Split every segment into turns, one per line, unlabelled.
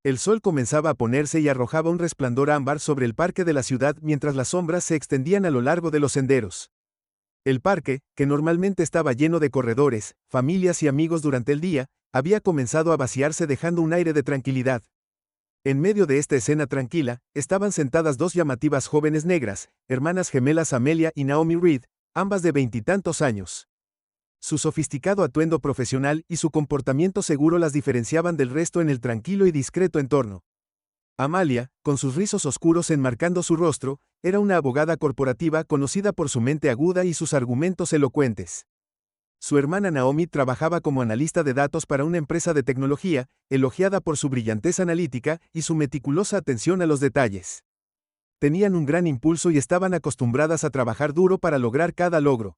El sol comenzaba a ponerse y arrojaba un resplandor ámbar sobre el parque de la ciudad mientras las sombras se extendían a lo largo de los senderos. El parque, que normalmente estaba lleno de corredores, familias y amigos durante el día, había comenzado a vaciarse dejando un aire de tranquilidad. En medio de esta escena tranquila, estaban sentadas dos llamativas jóvenes negras, hermanas gemelas Amelia y Naomi Reed, ambas de veintitantos años. Su sofisticado atuendo profesional y su comportamiento seguro las diferenciaban del resto en el tranquilo y discreto entorno. Amalia, con sus rizos oscuros enmarcando su rostro, era una abogada corporativa conocida por su mente aguda y sus argumentos elocuentes. Su hermana Naomi trabajaba como analista de datos para una empresa de tecnología, elogiada por su brillantez analítica y su meticulosa atención a los detalles. Tenían un gran impulso y estaban acostumbradas a trabajar duro para lograr cada logro.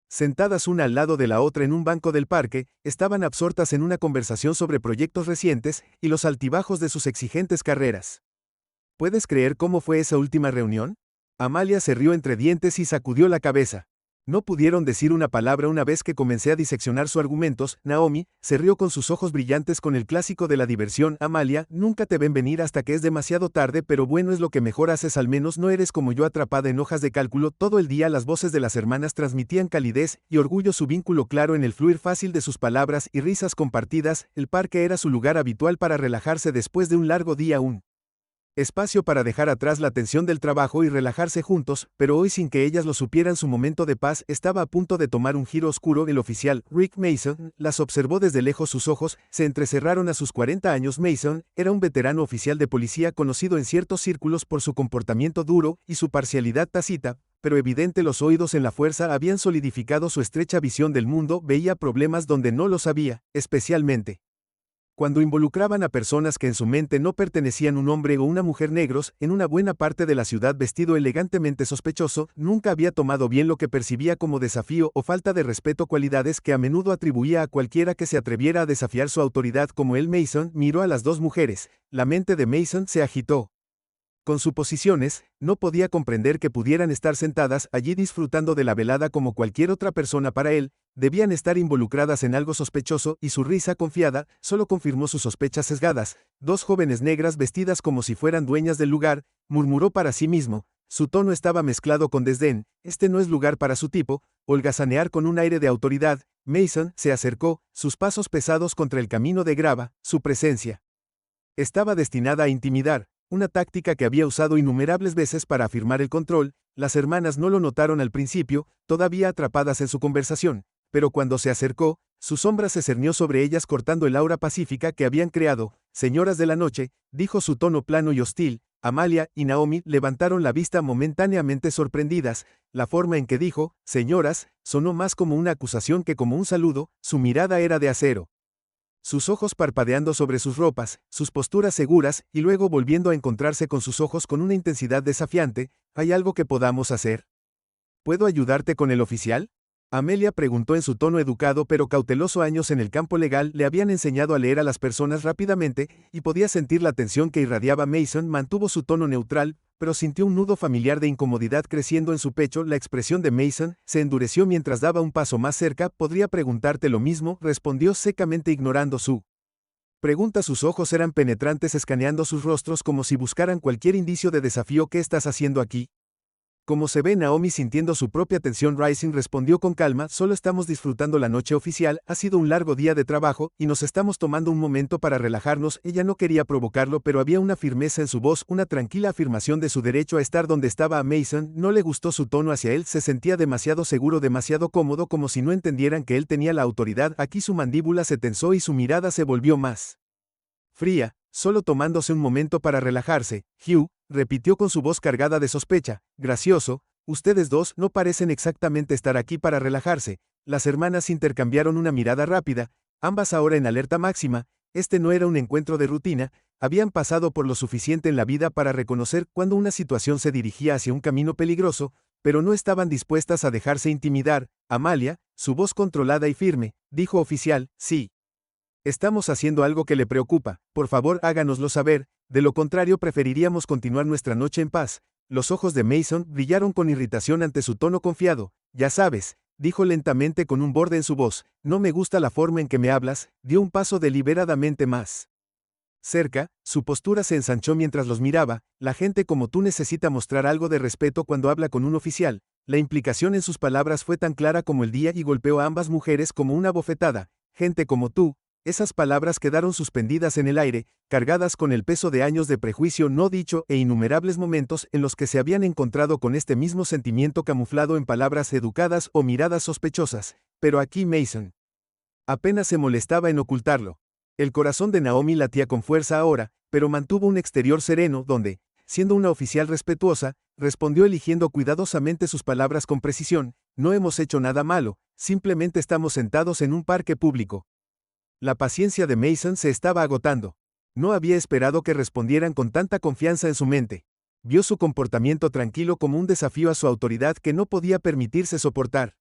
Sentadas una al lado de la otra en un banco del parque, estaban absortas en una conversación sobre proyectos recientes y los altibajos de sus exigentes carreras. ¿Puedes creer cómo fue esa última reunión? Amalia se rió entre dientes y sacudió la cabeza. No pudieron decir una palabra una vez que comencé a diseccionar sus argumentos. Naomi se rió con sus ojos brillantes con el clásico de la diversión. Amalia, nunca te ven venir hasta que es demasiado tarde, pero bueno, es lo que mejor haces, al menos no eres como yo atrapada en hojas de cálculo todo el día. Las voces de las hermanas transmitían calidez y orgullo, su vínculo claro en el fluir fácil de sus palabras y risas compartidas. El parque era su lugar habitual para relajarse después de un largo día, un espacio para dejar atrás la tensión del trabajo y relajarse juntos, pero hoy sin que ellas lo supieran su momento de paz estaba a punto de tomar un giro oscuro. El oficial, Rick Mason, las observó desde lejos, sus ojos se entrecerraron. A sus 40 años Mason era un veterano oficial de policía conocido en ciertos círculos por su comportamiento duro y su parcialidad tácita, pero evidente. Los oídos en la fuerza habían solidificado su estrecha visión del mundo, veía problemas donde no los había, especialmente cuando involucraban a personas que en su mente no pertenecían, un hombre o una mujer negros. En una buena parte de la ciudad vestido elegantemente sospechoso, nunca había tomado bien lo que percibía como desafío o falta de respeto, cualidades que a menudo atribuía a cualquiera que se atreviera a desafiar su autoridad como él. Mason miró a las dos mujeres, la mente de Mason se agitó. Con sus posiciones, no podía comprender que pudieran estar sentadas allí disfrutando de la velada como cualquier otra persona. Para él, debían estar involucradas en algo sospechoso, y su risa confiada solo confirmó sus sospechas sesgadas. Dos jóvenes negras vestidas como si fueran dueñas del lugar, murmuró para sí mismo. Su tono estaba mezclado con desdén. Este no es lugar para su tipo. Holgazanear con un aire de autoridad, Mason se acercó, sus pasos pesados contra el camino de grava. Su presencia estaba destinada a intimidar, una táctica que había usado innumerables veces para afirmar el control. Las hermanas no lo notaron al principio, todavía atrapadas en su conversación, pero cuando se acercó, su sombra se cernió sobre ellas cortando el aura pacífica que habían creado. Señoras de la noche, dijo su tono plano y hostil. Amalia y Naomi levantaron la vista momentáneamente sorprendidas. La forma en que dijo, señoras, sonó más como una acusación que como un saludo. Su mirada era de acero, sus ojos parpadeando sobre sus ropas, sus posturas seguras, y luego volviendo a encontrarse con sus ojos con una intensidad desafiante. ¿Hay algo que podamos hacer? ¿Puedo ayudarte con el oficial? Amelia preguntó en su tono educado pero cauteloso. Años en el campo legal le habían enseñado a leer a las personas rápidamente, y podía sentir la tensión que irradiaba. Mason mantuvo su tono neutral, pero sintió un nudo familiar de incomodidad creciendo en su pecho. La expresión de Mason se endureció mientras daba un paso más cerca. ¿Podría preguntarte lo mismo?, respondió secamente ignorando su pregunta. Sus ojos eran penetrantes, escaneando sus rostros como si buscaran cualquier indicio de desafío. ¿Qué estás haciendo aquí? Como se ve, Naomi, sintiendo su propia tensión rising, respondió con calma, solo estamos disfrutando la noche oficial, ha sido un largo día de trabajo, y nos estamos tomando un momento para relajarnos. Ella no quería provocarlo, pero había una firmeza en su voz, una tranquila afirmación de su derecho a estar donde estaba. A Mason no le gustó su tono hacia él, se sentía demasiado seguro, demasiado cómodo, como si no entendieran que él tenía la autoridad. Aquí su mandíbula se tensó y su mirada se volvió más fría. Solo tomándose un momento para relajarse, Hugh repitió con su voz cargada de sospecha. Gracioso, ustedes dos no parecen exactamente estar aquí para relajarse. Las hermanas intercambiaron una mirada rápida, ambas ahora en alerta máxima. Este no era un encuentro de rutina, habían pasado por lo suficiente en la vida para reconocer cuando una situación se dirigía hacia un camino peligroso, pero no estaban dispuestas a dejarse intimidar. Amalia, su voz controlada y firme, dijo: oficial, sí. Estamos haciendo algo que le preocupa, por favor háganoslo saber, de lo contrario preferiríamos continuar nuestra noche en paz. Los ojos de Mason brillaron con irritación ante su tono confiado. Ya sabes, dijo lentamente con un borde en su voz, no me gusta la forma en que me hablas. Dio un paso deliberadamente más Cerca, su postura se ensanchó mientras los miraba. La gente como tú necesita mostrar algo de respeto cuando habla con un oficial. La implicación en sus palabras fue tan clara como el día y golpeó a ambas mujeres como una bofetada. Gente como tú. Esas palabras quedaron suspendidas en el aire, cargadas con el peso de años de prejuicio no dicho e innumerables momentos en los que se habían encontrado con este mismo sentimiento camuflado en palabras educadas o miradas sospechosas. Pero aquí Mason apenas se molestaba en ocultarlo. El corazón de Naomi latía con fuerza ahora, pero mantuvo un exterior sereno donde, siendo una oficial respetuosa, respondió eligiendo cuidadosamente sus palabras con precisión: no hemos hecho nada malo, simplemente estamos sentados en un parque público. La paciencia de Mason se estaba agotando. No había esperado que respondieran con tanta confianza en su mente. Vio su comportamiento tranquilo como un desafío a su autoridad que no podía permitirse soportar.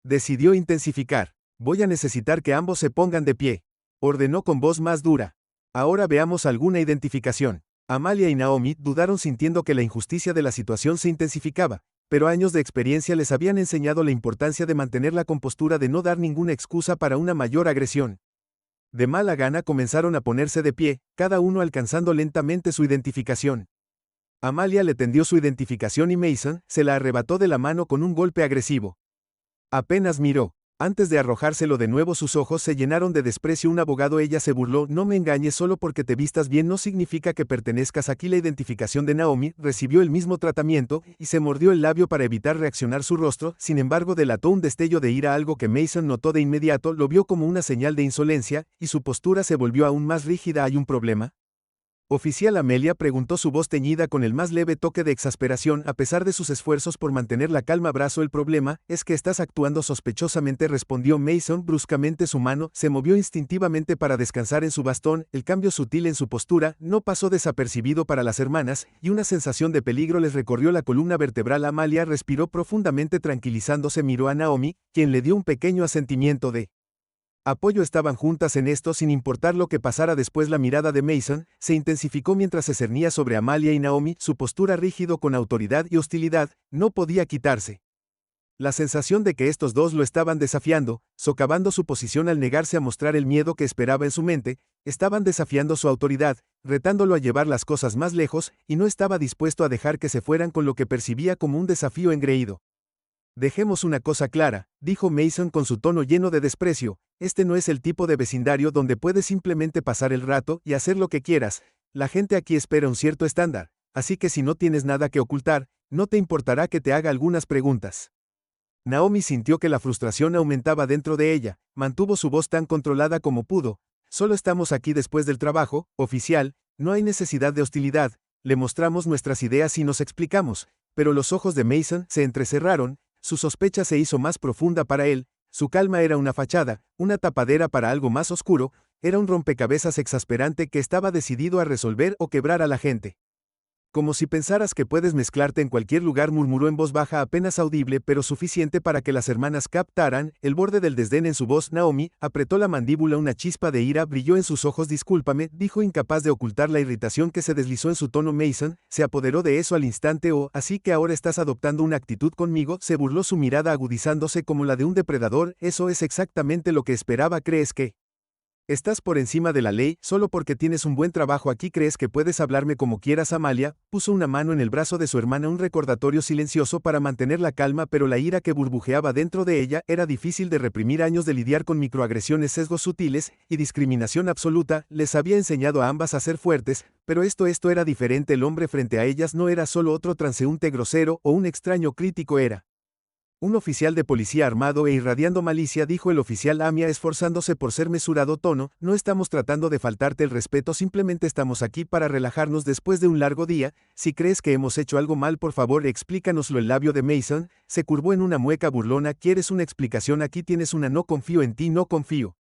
Decidió intensificar. Voy a necesitar que ambos se pongan de pie, ordenó con voz más dura. Ahora veamos alguna identificación. Amalia y Naomi dudaron sintiendo que la injusticia de la situación se intensificaba, pero años de experiencia les habían enseñado la importancia de mantener la compostura, de no dar ninguna excusa para una mayor agresión. De mala gana comenzaron a ponerse de pie, cada uno alcanzando lentamente su identificación. Amalia le tendió su identificación y Mason se la arrebató de la mano con un golpe agresivo. Apenas miró. Antes de arrojárselo de nuevo sus ojos se llenaron de desprecio. Un abogado, ella se burló. No me engañes, solo porque te vistas bien no significa que pertenezcas aquí. La identificación de Naomi recibió el mismo tratamiento y se mordió el labio para evitar reaccionar. Su rostro, sin embargo, delató un destello de ira, algo que Mason notó de inmediato. Lo vio como una señal de insolencia y su postura se volvió aún más rígida. ¿Hay un problema? Oficial, Amelia preguntó, su voz teñida con el más leve toque de exasperación. A pesar de sus esfuerzos por mantener la calma, abrazó. El problema es que estás actuando sospechosamente, respondió Mason bruscamente. Su mano se movió instintivamente para descansar en su bastón. El cambio sutil en su postura no pasó desapercibido para las hermanas, y una sensación de peligro les recorrió la columna vertebral. Amalia respiró profundamente, tranquilizándose. Miró a Naomi, quien le dio un pequeño asentimiento de apoyo. Estaban juntas en esto sin importar lo que pasara después. La mirada de Mason se intensificó mientras se cernía sobre Amalia y Naomi, su postura rígido con autoridad y hostilidad, no podía quitarse. La sensación de que estos dos lo estaban desafiando, socavando su posición al negarse a mostrar el miedo que esperaba en su mente, estaban desafiando su autoridad, retándolo a llevar las cosas más lejos, y no estaba dispuesto a dejar que se fueran con lo que percibía como un desafío engreído. Dejemos una cosa clara, dijo Mason con su tono lleno de desprecio: este no es el tipo de vecindario donde puedes simplemente pasar el rato y hacer lo que quieras. La gente aquí espera un cierto estándar, así que si no tienes nada que ocultar, no te importará que te haga algunas preguntas. Naomi sintió que la frustración aumentaba dentro de ella, mantuvo su voz tan controlada como pudo. Solo estamos aquí después del trabajo, oficial, no hay necesidad de hostilidad, le mostramos nuestras ideas y nos explicamos. Pero los ojos de Mason se entrecerraron. Su sospecha se hizo más profunda para él. Su calma era una fachada, una tapadera para algo más oscuro. Era un rompecabezas exasperante que estaba decidido a resolver o quebrar a la gente. Como si pensaras que puedes mezclarte en cualquier lugar, murmuró en voz baja, apenas audible pero suficiente para que las hermanas captaran el borde del desdén en su voz. Naomi apretó la mandíbula, una chispa de ira brilló en sus ojos. Discúlpame, dijo, incapaz de ocultar la irritación que se deslizó en su tono. Mason se apoderó de eso al instante. Oh, así que ahora estás adoptando una actitud conmigo, se burló, su mirada agudizándose como la de un depredador. Eso es exactamente lo que esperaba. ¿Crees que estás por encima de la ley solo porque tienes un buen trabajo aquí? ¿Crees que puedes hablarme como quieras? Amalia puso una mano en el brazo de su hermana, un recordatorio silencioso para mantener la calma, pero la ira que burbujeaba dentro de ella era difícil de reprimir. Años de lidiar con microagresiones, sesgos sutiles y discriminación absoluta les había enseñado a ambas a ser fuertes, pero esto era diferente. El hombre frente a ellas no era solo otro transeúnte grosero o un extraño crítico, era un oficial de policía armado e irradiando malicia, dijo el oficial Amia esforzándose por ser mesurado. Tono, no estamos tratando de faltarte el respeto, simplemente estamos aquí para relajarnos después de un largo día. Si crees que hemos hecho algo mal, por favor explícanoslo. El labio de Mason se curvó en una mueca burlona. ¿Quieres una explicación? Aquí tienes una. No confío en ti, no confío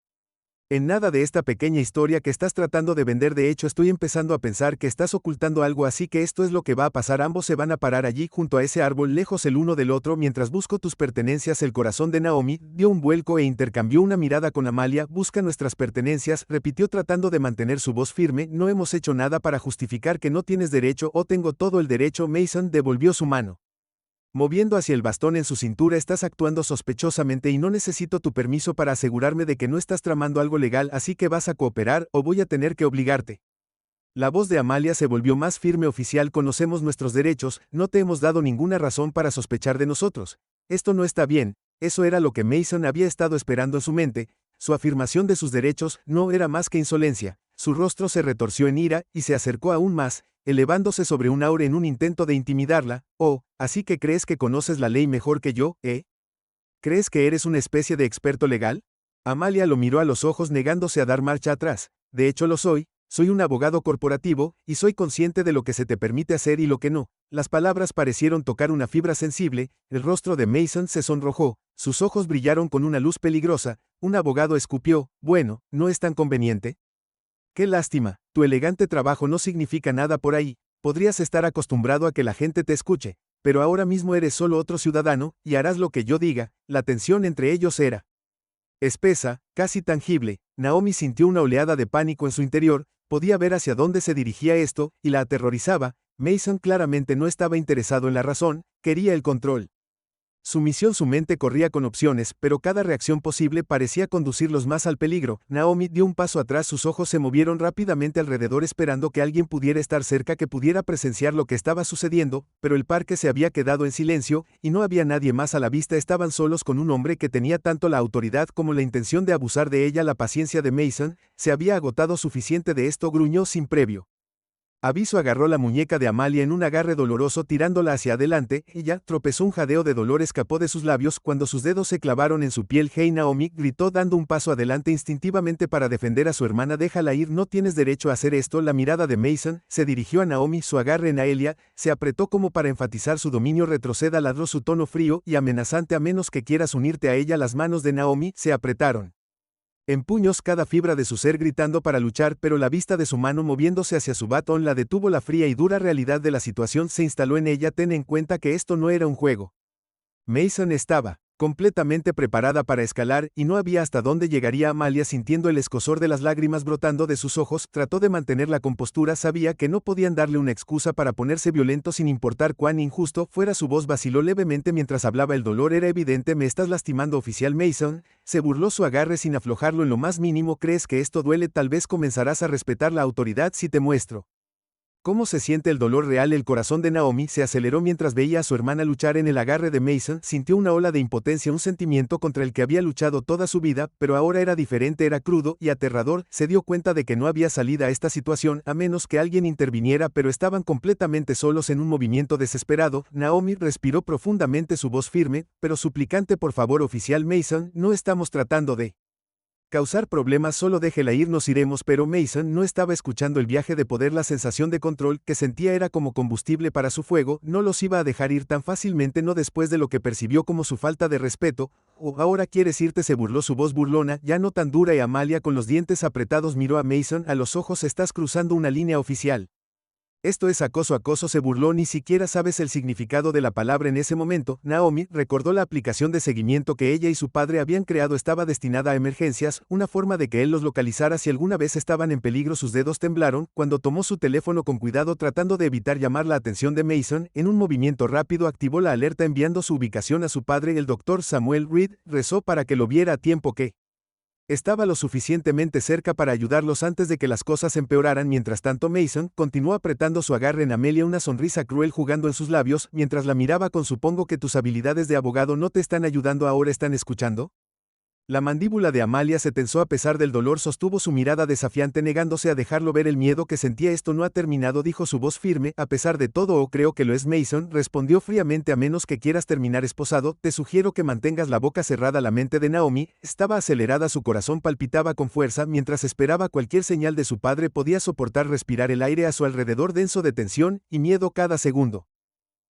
en nada de esta pequeña historia que estás tratando de vender. De hecho, estoy empezando a pensar que estás ocultando algo, así que esto es lo que va a pasar. Ambos se van a parar allí junto a ese árbol, lejos el uno del otro, mientras busco tus pertenencias. El corazón de Naomi dio un vuelco e intercambió una mirada con Amalia. Busca nuestras pertenencias, repitió tratando de mantener su voz firme. No hemos hecho nada para justificar que no tienes derecho. O tengo todo el derecho. Mason devolvió su mano, moviendo hacia el bastón en su cintura. Estás actuando sospechosamente y no necesito tu permiso para asegurarme de que no estás tramando algo legal, así que vas a cooperar o voy a tener que obligarte. La voz de Amalia se volvió más firme. Oficial, conocemos nuestros derechos, no te hemos dado ninguna razón para sospechar de nosotros. Esto no está bien, eso era lo que Mason había estado esperando en su mente, su afirmación de sus derechos no era más que insolencia, su rostro se retorció en ira y se acercó aún más, elevándose sobre un aura en un intento de intimidarla. Oh, así que crees que conoces la ley mejor que yo, ¿eh? ¿Crees que eres una especie de experto legal? Amalia lo miró a los ojos negándose a dar marcha atrás. De hecho lo soy un abogado corporativo, y soy consciente de lo que se te permite hacer y lo que no. Las palabras parecieron tocar una fibra sensible, el rostro de Mason se sonrojó, sus ojos brillaron con una luz peligrosa, un abogado escupió, bueno, ¿no es tan conveniente? Qué lástima, tu elegante trabajo no significa nada por ahí, podrías estar acostumbrado a que la gente te escuche, pero ahora mismo eres solo otro ciudadano, y harás lo que yo diga. La tensión entre ellos era espesa, casi tangible. Naomi sintió una oleada de pánico en su interior, podía ver hacia dónde se dirigía esto, y la aterrorizaba. Mason claramente no estaba interesado en la razón, quería el control. Su mente corría con opciones, pero cada reacción posible parecía conducirlos más al peligro. Naomi dio un paso atrás, sus ojos se movieron rápidamente alrededor esperando que alguien pudiera estar cerca que pudiera presenciar lo que estaba sucediendo, pero el parque se había quedado en silencio, y no había nadie más a la vista. Estaban solos con un hombre que tenía tanto la autoridad como la intención de abusar de ella. La paciencia de Mason se había agotado. Suficiente de esto, gruñó sin previo aviso. Agarró la muñeca de Amalia en un agarre doloroso tirándola hacia adelante. Ella tropezó, un jadeo de dolor escapó de sus labios cuando sus dedos se clavaron en su piel. Hey, Naomi, gritó dando un paso adelante instintivamente para defender a su hermana. Déjala ir, no tienes derecho a hacer esto. La mirada de Mason se dirigió a Naomi, su agarre en Aelia se apretó como para enfatizar su dominio. Retroceda, ladró su tono frío y amenazante, a menos que quieras unirte a ella. Las manos de Naomi se apretaron en puños, cada fibra de su ser gritando para luchar, pero la vista de su mano moviéndose hacia su batón la detuvo. La fría y dura realidad de la situación se instaló en ella. Ten en cuenta que esto no era un juego. Mason estaba completamente preparada para escalar, y no había hasta dónde llegaría. Amalia, sintiendo el escozor de las lágrimas brotando de sus ojos, trató de mantener la compostura. Sabía que no podían darle una excusa para ponerse violento sin importar cuán injusto fuera. Su voz vaciló levemente mientras hablaba, el dolor era evidente. Me estás lastimando, oficial. Mason se burló, su agarre sin aflojarlo en lo más mínimo. ¿Crees que esto duele? Tal vez comenzarás a respetar la autoridad si te muestro ¿cómo se siente el dolor real? El corazón de Naomi se aceleró mientras veía a su hermana luchar en el agarre de Mason. Sintió una ola de impotencia, un sentimiento contra el que había luchado toda su vida, pero ahora era diferente, era crudo y aterrador. Se dio cuenta de que no había salida a esta situación a menos que alguien interviniera, pero estaban completamente solos. En un movimiento desesperado, Naomi respiró profundamente, su voz firme, pero suplicante. Por favor, oficial Mason, no estamos tratando de causar problemas, solo déjela ir, nos iremos. Pero Mason no estaba escuchando el viaje de poder. La sensación de control que sentía era como combustible para su fuego. No los iba a dejar ir tan fácilmente, no después de lo que percibió como su falta de respeto. ¿O ahora quieres irte? Se burló, su voz burlona, ya no tan dura, y Amalia, con los dientes apretados, miró a Mason a los ojos. Estás cruzando una línea, oficial. Esto es acoso. Acoso, se burló. Ni siquiera sabes el significado de la palabra. En ese momento, Naomi recordó la aplicación de seguimiento que ella y su padre habían creado. Estaba destinada a emergencias, una forma de que él los localizara si alguna vez estaban en peligro. Sus dedos temblaron cuando tomó su teléfono con cuidado, tratando de evitar llamar la atención de Mason. En un movimiento rápido activó la alerta enviando su ubicación a su padre. El doctor Samuel Reed rezó para que lo viera a tiempo, que estaba lo suficientemente cerca para ayudarlos antes de que las cosas empeoraran. Mientras tanto, Mason continuó apretando su agarre en Amelia, una sonrisa cruel jugando en sus labios mientras la miraba con supongo que tus habilidades de abogado no te están ayudando ahora. ¿Están escuchando? La mandíbula de Amalia se tensó a pesar del dolor, sostuvo su mirada desafiante negándose a dejarlo ver el miedo que sentía. Esto no ha terminado, dijo su voz firme. A pesar de todo, creo que lo es. Mason respondió fríamente, a menos que quieras terminar esposado, te sugiero que mantengas la boca cerrada. La mente de Naomi estaba acelerada, su corazón palpitaba con fuerza mientras esperaba cualquier señal de su padre. Podía soportar respirar el aire a su alrededor denso de tensión y miedo cada segundo.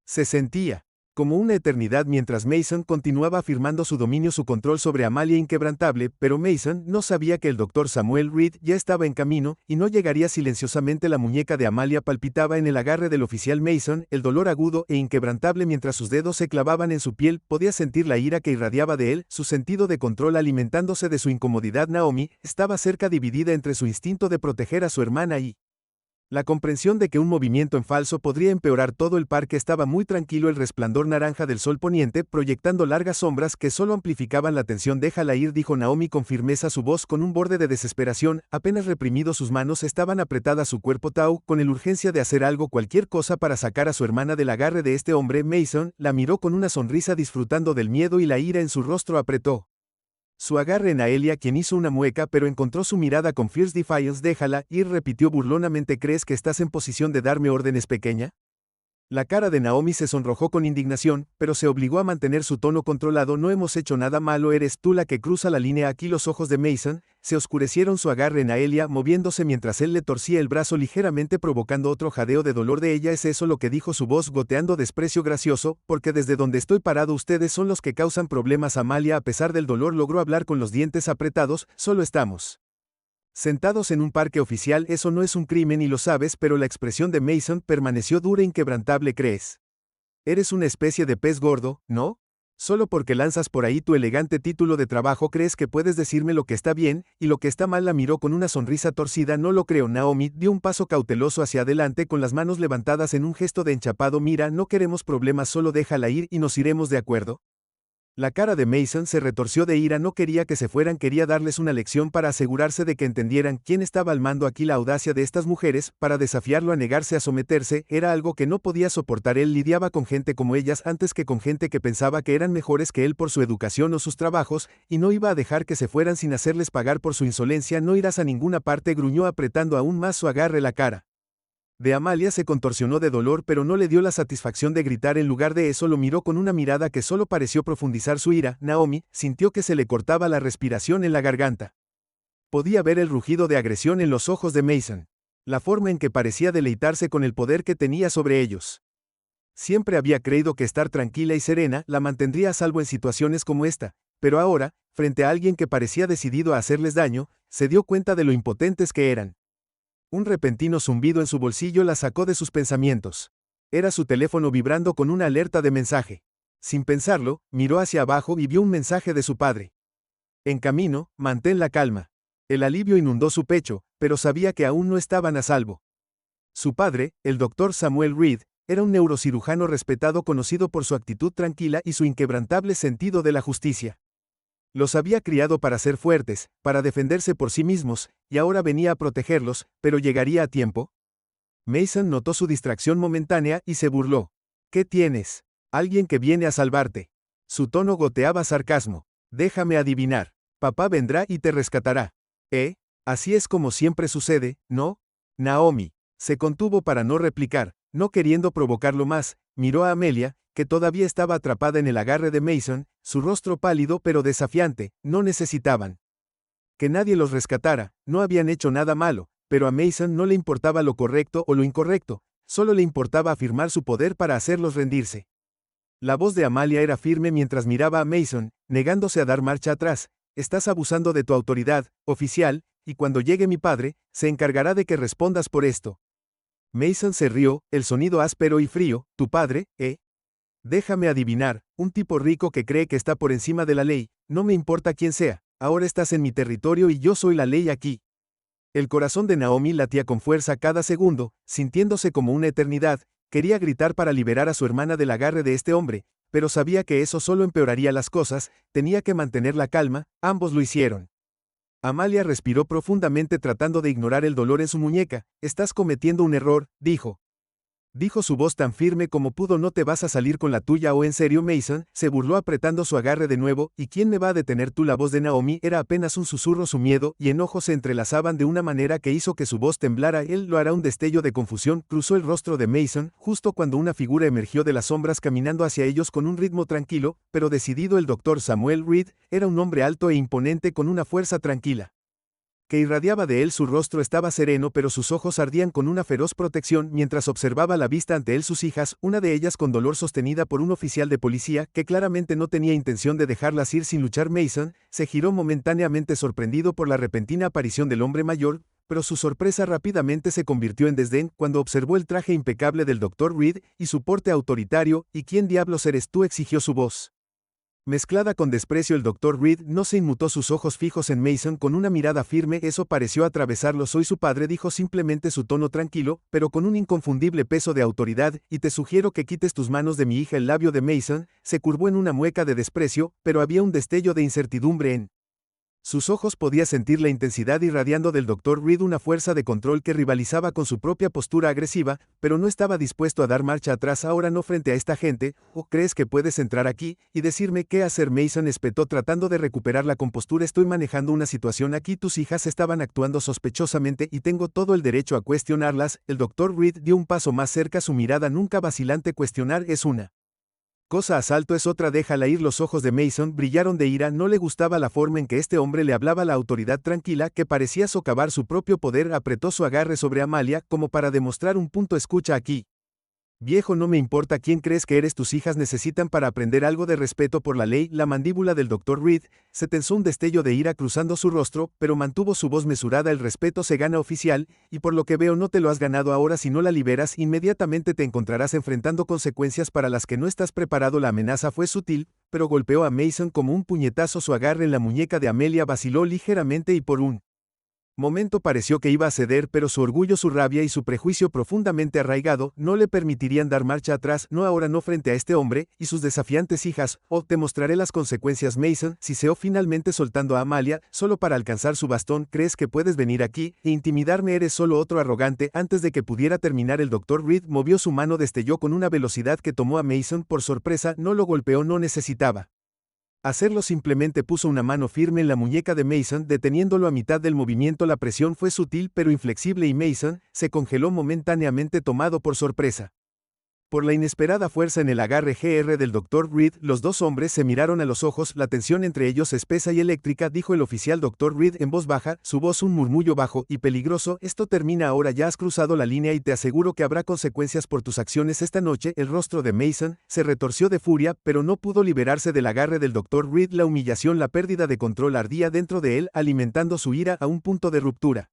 Se sentía como una eternidad mientras Mason continuaba afirmando su dominio, su control sobre Amalia inquebrantable, pero Mason no sabía que el doctor Samuel Reed ya estaba en camino, y no llegaría silenciosamente. La muñeca de Amalia palpitaba en el agarre del oficial Mason, el dolor agudo e inquebrantable mientras sus dedos se clavaban en su piel. Podía sentir la ira que irradiaba de él, su sentido de control alimentándose de su incomodidad. Naomi estaba cerca, dividida entre su instinto de proteger a su hermana y La comprensión de que un movimiento en falso podría empeorar todo el parque estaba muy tranquilo. El resplandor naranja del sol poniente proyectando largas sombras que solo amplificaban la tensión. Déjala ir, dijo Naomi con firmeza, su voz con un borde de desesperación. Apenas reprimido, sus manos estaban apretadas su cuerpo. Tao, con la urgencia de hacer algo, cualquier cosa para sacar a su hermana del agarre de este hombre. Mason la miró con una sonrisa, disfrutando del miedo y la ira en su rostro. Apretó su agarre en Aelia, quien hizo una mueca pero encontró su mirada con fierce defiance. Déjala ir, repitió burlonamente. ¿Crees que estás en posición de darme órdenes, pequeña? La cara de Naomi se sonrojó con indignación, pero se obligó a mantener su tono controlado. No hemos hecho nada malo, eres tú la que cruza la línea aquí. Los ojos de Mason se oscurecieron, su agarre en Aelia moviéndose mientras él le torcía el brazo ligeramente, provocando otro jadeo de dolor de ella. ¿Es eso lo que dijo, su voz goteando desprecio? Gracioso, porque desde donde estoy parado ustedes son los que causan problemas. Amalia, a pesar del dolor, logró hablar con los dientes apretados. Solo estamos sentados en un parque oficial. Eso no es un crimen y lo sabes, pero la expresión de Mason permaneció dura e inquebrantable. ¿Crees? Eres una especie de pez gordo, ¿no? Solo porque lanzas por ahí tu elegante título de trabajo crees que puedes decirme lo que está bien y lo que está mal. La miró con una sonrisa torcida. No lo creo. Naomi dio un paso cauteloso hacia adelante con las manos levantadas en un gesto de enchapado. Mira, no queremos problemas, solo déjala ir y nos iremos, ¿de acuerdo? La cara de Mason se retorció de ira. No quería que se fueran, quería darles una lección para asegurarse de que entendieran quién estaba al mando aquí. La audacia de estas mujeres, para desafiarlo a negarse a someterse, era algo que no podía soportar. Él lidiaba con gente como ellas antes que con gente que pensaba que eran mejores que él por su educación o sus trabajos, y no iba a dejar que se fueran sin hacerles pagar por su insolencia. No irás a ninguna parte, gruñó apretando aún más su agarre. La cara de Amalia se contorsionó de dolor, pero no le dio la satisfacción de gritar. En lugar de eso lo miró con una mirada que solo pareció profundizar su ira. Naomi sintió que se le cortaba la respiración en la garganta. Podía ver el rugido de agresión en los ojos de Mason, la forma en que parecía deleitarse con el poder que tenía sobre ellos. Siempre había creído que estar tranquila y serena la mantendría a salvo en situaciones como esta, pero ahora, frente a alguien que parecía decidido a hacerles daño, se dio cuenta de lo impotentes que eran. Un repentino zumbido en su bolsillo la sacó de sus pensamientos. Era su teléfono vibrando con una alerta de mensaje. Sin pensarlo, miró hacia abajo y vio un mensaje de su padre. En camino, mantén la calma. El alivio inundó su pecho, pero sabía que aún no estaban a salvo. Su padre, el doctor Samuel Reed, era un neurocirujano respetado, conocido por su actitud tranquila y su inquebrantable sentido de la justicia. Los había criado para ser fuertes, para defenderse por sí mismos, y ahora venía a protegerlos, pero ¿llegaría a tiempo? Mason notó su distracción momentánea y se burló. ¿Qué tienes? Alguien que viene a salvarte. Su tono goteaba sarcasmo. Déjame adivinar. Papá vendrá y te rescatará. Así es como siempre sucede, ¿no? Naomi se contuvo para no replicar, no queriendo provocarlo más. Miró a Amelia, que todavía estaba atrapada en el agarre de Mason, su rostro pálido pero desafiante. No necesitaban que nadie los rescatara, no habían hecho nada malo, pero a Mason no le importaba lo correcto o lo incorrecto, solo le importaba afirmar su poder para hacerlos rendirse. La voz de Amalia era firme mientras miraba a Mason, negándose a dar marcha atrás. Estás abusando de tu autoridad, oficial, y cuando llegue mi padre, se encargará de que respondas por esto. Mason se rió, el sonido áspero y frío. ¿Tu padre, Déjame adivinar, un tipo rico que cree que está por encima de la ley. No me importa quién sea, ahora estás en mi territorio y yo soy la ley aquí. El corazón de Naomi latía con fuerza cada segundo, sintiéndose como una eternidad. Quería gritar para liberar a su hermana del agarre de este hombre, pero sabía que eso solo empeoraría las cosas. Tenía que mantener la calma. Ambos lo hicieron. Amalia respiró profundamente tratando de ignorar el dolor en su muñeca. Estás cometiendo un error, dijo. Dijo su voz tan firme como pudo. ¿No te vas a salir con la tuya o en serio? Mason se burló apretando su agarre de nuevo. ¿Y quién me va a detener tú? La voz de Naomi era apenas un susurro. Su miedo y enojo se entrelazaban de una manera que hizo que su voz temblara. Él lo hará. Un destello de confusión cruzó el rostro de Mason, justo cuando una figura emergió de las sombras caminando hacia ellos con un ritmo tranquilo, pero decidido. El doctor Samuel Reed era un hombre alto e imponente con una fuerza tranquila que irradiaba de él. Su rostro estaba sereno, pero sus ojos ardían con una feroz protección mientras observaba a la vista ante él sus hijas, una de ellas con dolor sostenida por un oficial de policía que claramente no tenía intención de dejarlas ir sin luchar. Mason se giró momentáneamente sorprendido por la repentina aparición del hombre mayor, pero su sorpresa rápidamente se convirtió en desdén cuando observó el traje impecable del Dr. Reed y su porte autoritario. ¿Y quién diablos eres tú?, exigió su voz. Mezclada con desprecio, el Dr. Reed no se inmutó, sus ojos fijos en Mason con una mirada firme. Eso pareció atravesarlo. Soy su padre, dijo simplemente, su tono tranquilo, pero con un inconfundible peso de autoridad, y te sugiero que quites tus manos de mi hija. El labio de Mason se curvó en una mueca de desprecio, pero había un destello de incertidumbre en sus ojos. Podía sentir la intensidad irradiando del Dr. Reed, una fuerza de control que rivalizaba con su propia postura agresiva, pero no estaba dispuesto a dar marcha atrás, ahora no frente a esta gente. ¿O crees que puedes entrar aquí y decirme qué hacer? Mason espetó tratando de recuperar la compostura. Estoy manejando una situación aquí, tus hijas estaban actuando sospechosamente y tengo todo el derecho a cuestionarlas. El Dr. Reed dio un paso más cerca, su mirada nunca vacilante. Cuestionar es una cosa, asalto es otra. Déjala ir. Los ojos de Mason brillaron de ira. No le gustaba la forma en que este hombre le hablaba, la autoridad tranquila que parecía socavar su propio poder. Apretó su agarre sobre Amalia como para demostrar un punto. Escucha aquí, viejo, no me importa quién crees que eres, tus hijas necesitan para aprender algo de respeto por la ley. La mandíbula del Dr. Reed se tensó, un destello de ira cruzando su rostro, pero mantuvo su voz mesurada. El respeto se gana, oficial, y por lo que veo no te lo has ganado ahora. Si no la liberas inmediatamente te encontrarás enfrentando consecuencias para las que no estás preparado. La amenaza fue sutil, pero golpeó a Mason como un puñetazo. Su agarre en la muñeca de Amelia vaciló ligeramente y por un momento pareció que iba a ceder, pero su orgullo, su rabia y su prejuicio profundamente arraigado no le permitirían dar marcha atrás. No ahora, no frente a este hombre y sus desafiantes hijas. O te mostraré las consecuencias. Mason siseó finalmente, soltando a Amalia solo para alcanzar su bastón. ¿Crees que puedes venir aquí e intimidarme? Eres solo otro arrogante. Antes de que pudiera terminar, el Dr. Reed movió su mano, destelló con una velocidad que tomó a Mason por sorpresa. No lo golpeó, no necesitaba hacerlo, simplemente puso una mano firme en la muñeca de Mason, deteniéndolo a mitad del movimiento. La presión fue sutil pero inflexible y Mason se congeló momentáneamente, tomado por sorpresa por la inesperada fuerza en el agarre del Dr. Reed. Los dos hombres se miraron a los ojos, la tensión entre ellos espesa y eléctrica, dijo el oficial Dr. Reed en voz baja, su voz un murmullo bajo y peligroso. Esto termina ahora, ya has cruzado la línea y te aseguro que habrá consecuencias por tus acciones esta noche. El rostro de Mason se retorció de furia, pero no pudo liberarse del agarre del Dr. Reed. La humillación, la pérdida de control ardía dentro de él, alimentando su ira a un punto de ruptura.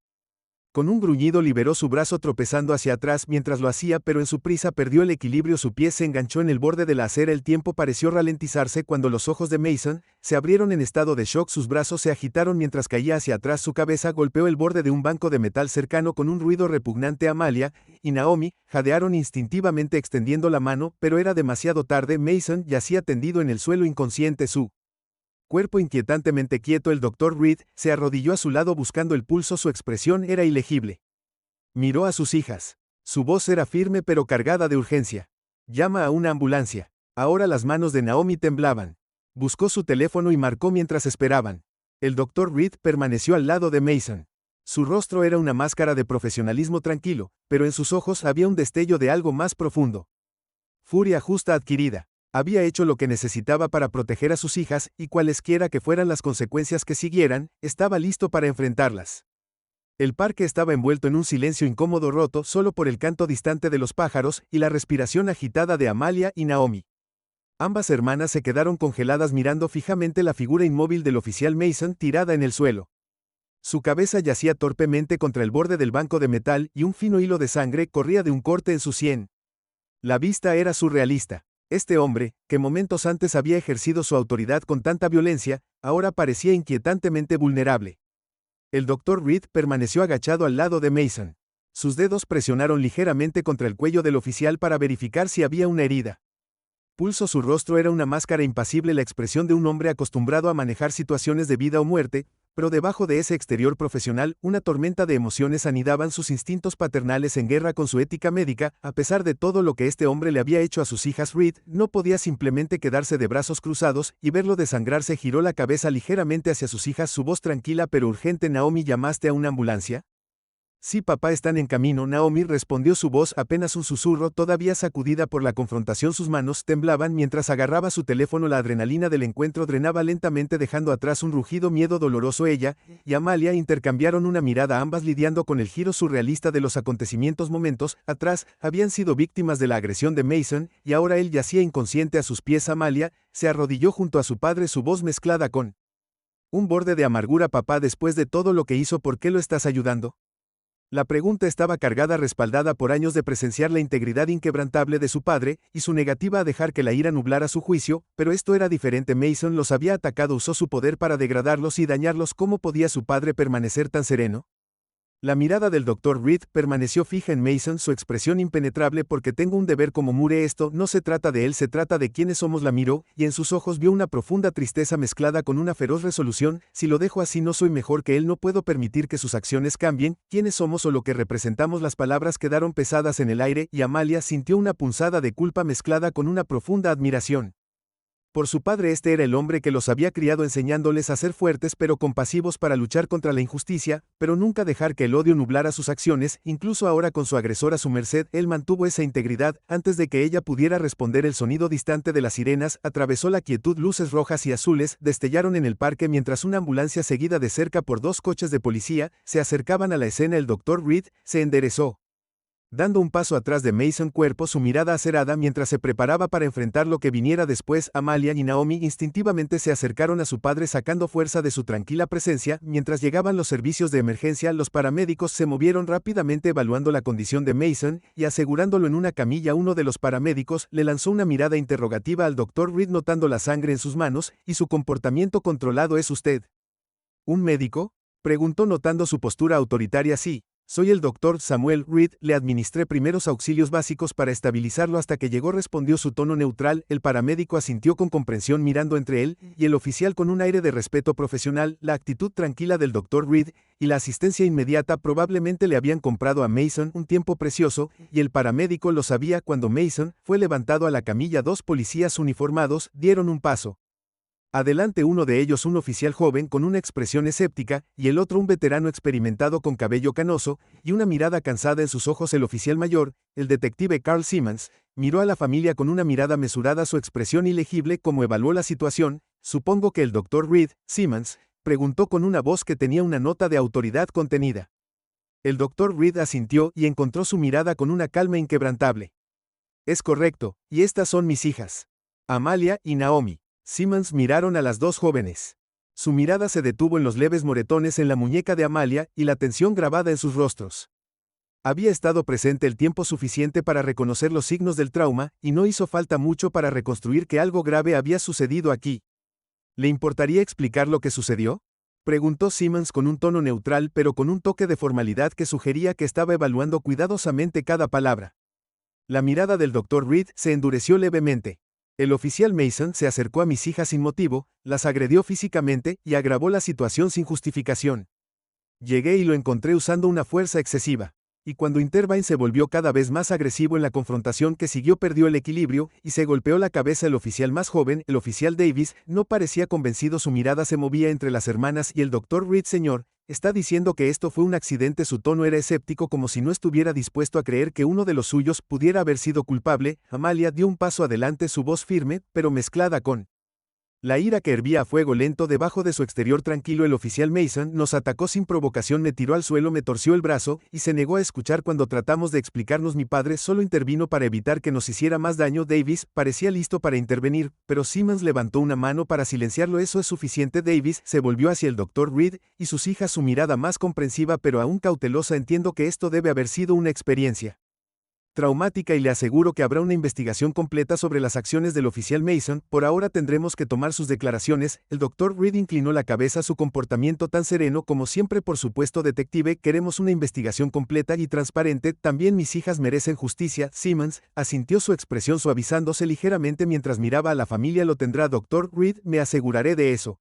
Con un gruñido liberó su brazo, tropezando hacia atrás mientras lo hacía, pero en su prisa perdió el equilibrio. Su pie se enganchó en el borde de la acera. El tiempo pareció ralentizarse cuando los ojos de Mason se abrieron en estado de shock. Sus brazos se agitaron mientras caía hacia atrás. Su cabeza golpeó el borde de un banco de metal cercano con un ruido repugnante. Amalia y Naomi jadearon instintivamente extendiendo la mano, pero era demasiado tarde. Mason yacía tendido en el suelo inconsciente, su cuerpo inquietantemente quieto. El Dr. Reed se arrodilló a su lado buscando el pulso. Su expresión era ilegible. Miró a sus hijas. Su voz era firme pero cargada de urgencia. Llama a una ambulancia. Ahora las manos de Naomi temblaban. Buscó su teléfono y marcó mientras esperaban. El Dr. Reed permaneció al lado de Mason. Su rostro era una máscara de profesionalismo tranquilo, pero en sus ojos había un destello de algo más profundo. Furia justa adquirida. Había hecho lo que necesitaba para proteger a sus hijas, y cualesquiera que fueran las consecuencias que siguieran, estaba listo para enfrentarlas. El parque estaba envuelto en un silencio incómodo, roto solo por el canto distante de los pájaros y la respiración agitada de Amalia y Naomi. Ambas hermanas se quedaron congeladas mirando fijamente la figura inmóvil del oficial Mason tirada en el suelo. Su cabeza yacía torpemente contra el borde del banco de metal y un fino hilo de sangre corría de un corte en su sien. La vista era surrealista. Este hombre, que momentos antes había ejercido su autoridad con tanta violencia, ahora parecía inquietantemente vulnerable. El Dr. Reed permaneció agachado al lado de Mason. Sus dedos presionaron ligeramente contra el cuello del oficial para verificar si había una herida. Pulso, su rostro era una máscara impasible, la expresión de un hombre acostumbrado a manejar situaciones de vida o muerte, pero debajo de ese exterior profesional, una tormenta de emociones anidaban, sus instintos paternales en guerra con su ética médica. A pesar de todo lo que este hombre le había hecho a sus hijas, Reed no podía simplemente quedarse de brazos cruzados y verlo desangrarse. Giró la cabeza ligeramente hacia sus hijas, su voz tranquila pero urgente. Naomi, ¿llamaste a una ambulancia? Sí, papá, están en camino. Naomi respondió, su voz apenas un susurro, todavía sacudida por la confrontación. Sus manos temblaban mientras agarraba su teléfono. La adrenalina del encuentro drenaba lentamente, dejando atrás un rugido, miedo doloroso. Ella y Amalia intercambiaron una mirada, ambas lidiando con el giro surrealista de los acontecimientos. Momentos atrás habían sido víctimas de la agresión de Mason, y ahora él yacía inconsciente a sus pies. Amalia se arrodilló junto a su padre, su voz mezclada con un borde de amargura. Papá, después de todo lo que hizo, ¿por qué lo estás ayudando? La pregunta estaba cargada respaldada por años de presenciar la integridad inquebrantable de su padre y su negativa a dejar que la ira nublara su juicio, pero esto era diferente. Mason los había atacado, usó su poder para degradarlos y dañarlos. ¿Cómo podía su padre permanecer tan sereno? La mirada del Dr. Reed permaneció fija en Mason, su expresión impenetrable. Porque tengo un deber como Mure. Esto no se trata de él, se trata de quiénes somos. La miró, y en sus ojos vio una profunda tristeza mezclada con una feroz resolución. Si lo dejo así no soy mejor que él, no puedo permitir que sus acciones cambien, quiénes somos o lo que representamos. Las palabras quedaron pesadas en el aire, y Amalia sintió una punzada de culpa mezclada con una profunda admiración. Por su padre, este era el hombre que los había criado enseñándoles a ser fuertes pero compasivos para luchar contra la injusticia, pero nunca dejar que el odio nublara sus acciones. Incluso ahora, con su agresor a su merced, él mantuvo esa integridad. Antes de que ella pudiera responder, el sonido distante de las sirenas atravesó la quietud. Luces rojas y azules destellaron en el parque mientras una ambulancia, seguida de cerca por 2 coches de policía, se acercaban a la escena. El Dr. Reed se enderezó, dando un paso atrás de Mason, cuerpo, su mirada acerada mientras se preparaba para enfrentar lo que viniera después. Amalia y Naomi instintivamente se acercaron a su padre, sacando fuerza de su tranquila presencia. Mientras llegaban los servicios de emergencia, los paramédicos se movieron rápidamente, evaluando la condición de Mason y asegurándolo en una camilla. Uno de los paramédicos le lanzó una mirada interrogativa al Dr. Reed, notando la sangre en sus manos y su comportamiento controlado. ¿Es usted un médico?, preguntó, notando su postura autoritaria. Sí. Soy el Dr. Samuel Reed, le administré primeros auxilios básicos para estabilizarlo hasta que llegó, respondió, su tono neutral. El paramédico asintió con comprensión, mirando entre él y el oficial con un aire de respeto profesional. La actitud tranquila del Dr. Reed y la asistencia inmediata probablemente le habían comprado a Mason un tiempo precioso, y el paramédico lo sabía. Cuando Mason fue levantado a la camilla, 2 policías uniformados dieron un paso adelante, uno de ellos un oficial joven con una expresión escéptica, y el otro un veterano experimentado con cabello canoso y una mirada cansada en sus ojos. El oficial mayor, el detective Carl Simmons, miró a la familia con una mirada mesurada, su expresión ilegible. ¿Cómo evaluó la situación? Supongo que el Dr. Reed, Simmons, preguntó con una voz que tenía una nota de autoridad contenida. El Dr. Reed asintió y encontró su mirada con una calma inquebrantable. Es correcto, y estas son mis hijas, Amalia y Naomi. Simmons miraron a las 2 jóvenes. Su mirada se detuvo en los leves moretones en la muñeca de Amalia y la tensión grabada en sus rostros. Había estado presente el tiempo suficiente para reconocer los signos del trauma, y no hizo falta mucho para reconstruir que algo grave había sucedido aquí. ¿Le importaría explicar lo que sucedió?, preguntó Simmons con un tono neutral pero con un toque de formalidad que sugería que estaba evaluando cuidadosamente cada palabra. La mirada del Dr. Reed se endureció levemente. El oficial Mason se acercó a mis hijas sin motivo, las agredió físicamente y agravó la situación sin justificación. Llegué y lo encontré usando una fuerza excesiva. Y cuando Intervine se volvió cada vez más agresivo en la confrontación que siguió, perdió el equilibrio y se golpeó la cabeza. El oficial más joven, el oficial Davis, no parecía convencido. Su mirada se movía entre las hermanas y el Dr. Reed. Señor, ¿está diciendo que esto fue un accidente? Su tono era escéptico, como si no estuviera dispuesto a creer que uno de los suyos pudiera haber sido culpable. Amalia dio un paso adelante, su voz firme, pero mezclada con la ira que hervía a fuego lento debajo de su exterior tranquilo. El oficial Mason nos atacó sin provocación, me tiró al suelo, me torció el brazo y se negó a escuchar cuando tratamos de explicarnos. Mi padre solo intervino para evitar que nos hiciera más daño. Davis parecía listo para intervenir, pero Simmons levantó una mano para silenciarlo. Eso es suficiente. Davis se volvió hacia el Dr. Reed y sus hijas, su mirada más comprensiva pero aún cautelosa. Entiendo que esto debe haber sido una experiencia traumática y le aseguro que habrá una investigación completa sobre las acciones del oficial Mason. Por ahora tendremos que tomar sus declaraciones. El Dr. Reed inclinó la cabeza, su comportamiento tan sereno como siempre. Por supuesto, detective, queremos una investigación completa y transparente. También mis hijas merecen justicia. Simmons asintió, su expresión suavizándose ligeramente mientras miraba a la familia. Lo tendrá, Dr. Reed, me aseguraré de eso.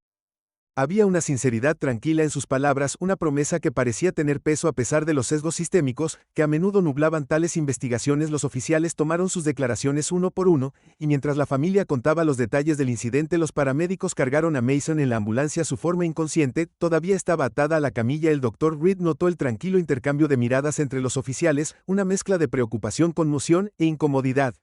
Había una sinceridad tranquila en sus palabras, una promesa que parecía tener peso a pesar de los sesgos sistémicos que a menudo nublaban tales investigaciones. Los oficiales tomaron sus declaraciones uno por uno, y mientras la familia contaba los detalles del incidente, los paramédicos cargaron a Mason en la ambulancia. Su forma inconsciente todavía estaba atada a la camilla. El Dr. Reed notó el tranquilo intercambio de miradas entre los oficiales, una mezcla de preocupación, conmoción e incomodidad.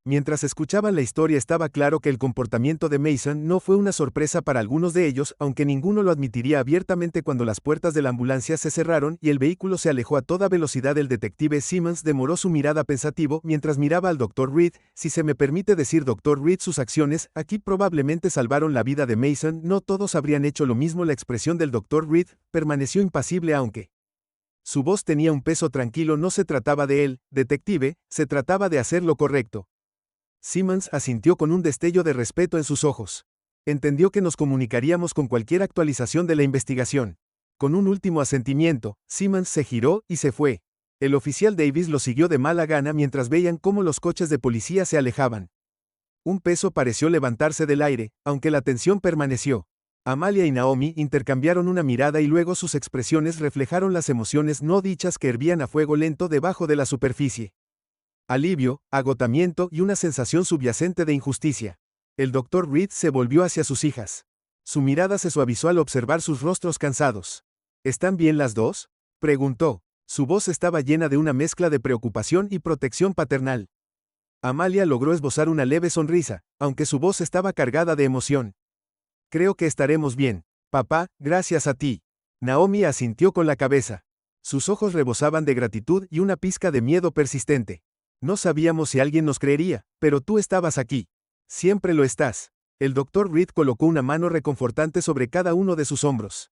Mientras escuchaban la historia, estaba claro que el comportamiento de Mason no fue una sorpresa para algunos de ellos, aunque ninguno lo admitiría abiertamente. Cuando las puertas de la ambulancia se cerraron y el vehículo se alejó a toda velocidad, el detective Simmons demoró su mirada pensativo mientras miraba al Dr. Reed. Si se me permite decir, Dr. Reed, sus acciones aquí probablemente salvaron la vida de Mason. No todos habrían hecho lo mismo. La expresión del Dr. Reed permaneció impasible, aunque Su voz tenía un peso tranquilo. No se trataba de él, detective, se trataba de hacer lo correcto. Simmons asintió con un destello de respeto en sus ojos. Entendió que nos comunicaríamos con cualquier actualización de la investigación. Con un último asentimiento, Simmons se giró y se fue. El oficial Davis lo siguió de mala gana mientras veían cómo los coches de policía se alejaban. Un peso pareció levantarse del aire, aunque la tensión permaneció. Amalia y Naomi intercambiaron una mirada y luego sus expresiones reflejaron las emociones no dichas que hervían a fuego lento debajo de la superficie. Alivio, agotamiento y una sensación subyacente de injusticia. El Dr. Reed se volvió hacia sus hijas. Su mirada se suavizó al observar sus rostros cansados. ¿Están bien las dos?, preguntó. Su voz estaba llena de una mezcla de preocupación y protección paternal. Amalia logró esbozar una leve sonrisa, aunque su voz estaba cargada de emoción. Creo que estaremos bien, papá, gracias a ti. Naomi asintió con la cabeza. Sus ojos rebosaban de gratitud y una pizca de miedo persistente. No sabíamos si alguien nos creería, pero tú estabas aquí. Siempre lo estás. El Dr. Reed colocó una mano reconfortante sobre cada uno de sus hombros.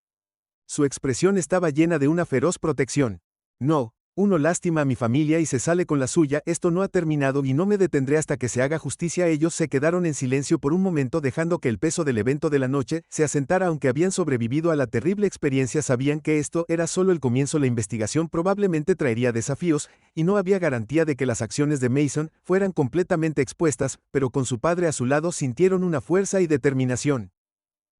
Su expresión estaba llena de una feroz protección. No, uno lastima a mi familia y se sale con la suya. Esto no ha terminado y no me detendré hasta que se haga justicia. Ellos se quedaron en silencio por un momento, dejando que el peso del evento de la noche se asentara. Aunque habían sobrevivido a la terrible experiencia, sabían que esto era solo el comienzo. La investigación probablemente traería desafíos, y no había garantía de que las acciones de Mason fueran completamente expuestas, pero con su padre a su lado sintieron una fuerza y determinación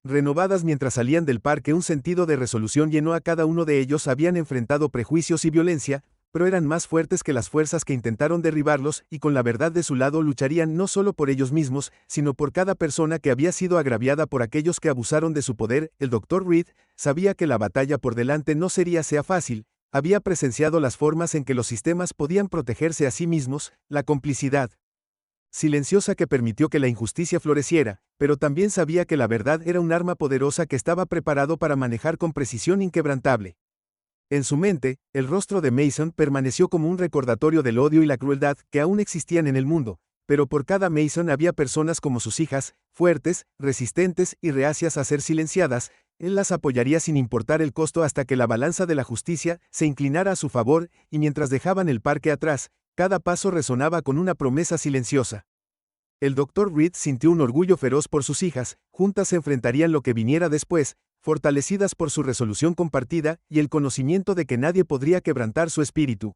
renovadas mientras salían del parque. Un sentido de resolución llenó a cada uno de ellos. Habían enfrentado prejuicios y violencia, pero eran más fuertes que las fuerzas que intentaron derribarlos, y con la verdad de su lado lucharían no solo por ellos mismos, sino por cada persona que había sido agraviada por aquellos que abusaron de su poder. El Dr. Reed sabía que la batalla por delante no sería fácil. Había presenciado las formas en que los sistemas podían protegerse a sí mismos, la complicidad silenciosa que permitió que la injusticia floreciera, pero también sabía que la verdad era un arma poderosa que estaba preparado para manejar con precisión inquebrantable. En su mente, el rostro de Mason permaneció como un recordatorio del odio y la crueldad que aún existían en el mundo, pero por cada Mason había personas como sus hijas, fuertes, resistentes y reacias a ser silenciadas. Él las apoyaría sin importar el costo hasta que la balanza de la justicia se inclinara a su favor, y mientras dejaban el parque atrás, cada paso resonaba con una promesa silenciosa. El Dr. Reed sintió un orgullo feroz por sus hijas. Juntas se enfrentarían lo que viniera después, fortalecidas por su resolución compartida y el conocimiento de que nadie podría quebrantar su espíritu.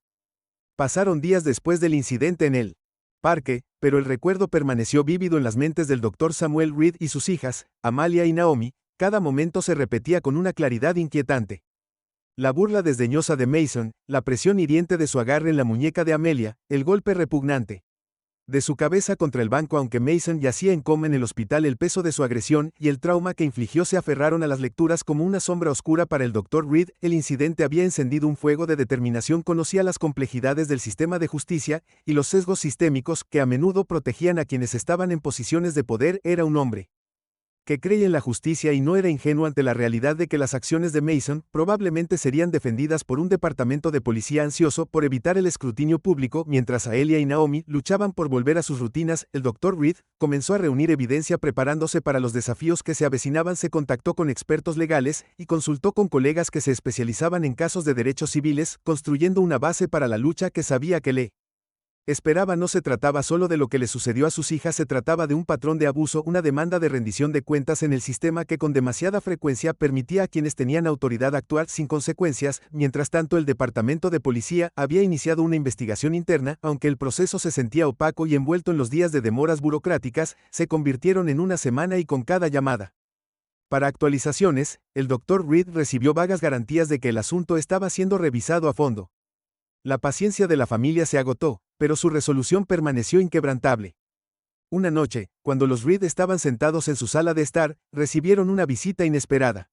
Pasaron días después del incidente en el parque, pero el recuerdo permaneció vívido en las mentes del Dr. Samuel Reed y sus hijas, Amalia y Naomi. Cada momento se repetía con una claridad inquietante. La burla desdeñosa de Mason, la presión hiriente de su agarre en la muñeca de Amelia, el golpe repugnante de su cabeza contra el banco aunque Mason yacía en coma en el hospital. El peso de su agresión y el trauma que infligió se aferraron a las lecturas como una sombra oscura para el Dr. Reed. El incidente había encendido un fuego de determinación. Conocía las complejidades del sistema de justicia y los sesgos sistémicos que a menudo protegían a quienes estaban en posiciones de poder. Era un hombre que creía en la justicia y no era ingenuo ante la realidad de que las acciones de Mason probablemente serían defendidas por un departamento de policía ansioso por evitar el escrutinio público. Mientras Aelia y Naomi luchaban por volver a sus rutinas, el Dr. Reed comenzó a reunir evidencia preparándose para los desafíos que se avecinaban. Se contactó con expertos legales y consultó con colegas que se especializaban en casos de derechos civiles, construyendo una base para la lucha que sabía que le esperaba. No se trataba solo de lo que le sucedió a sus hijas, se trataba de un patrón de abuso, una demanda de rendición de cuentas en el sistema que con demasiada frecuencia permitía a quienes tenían autoridad actuar sin consecuencias. Mientras tanto, el departamento de policía había iniciado una investigación interna. Aunque el proceso se sentía opaco y envuelto en los días de demoras burocráticas, se convirtieron en una semana y con cada llamada para actualizaciones, el Dr. Reed recibió vagas garantías de que el asunto estaba siendo revisado a fondo. La paciencia de la familia se agotó, pero su resolución permaneció inquebrantable. Una noche, cuando los Reed estaban sentados en su sala de estar, recibieron una visita inesperada.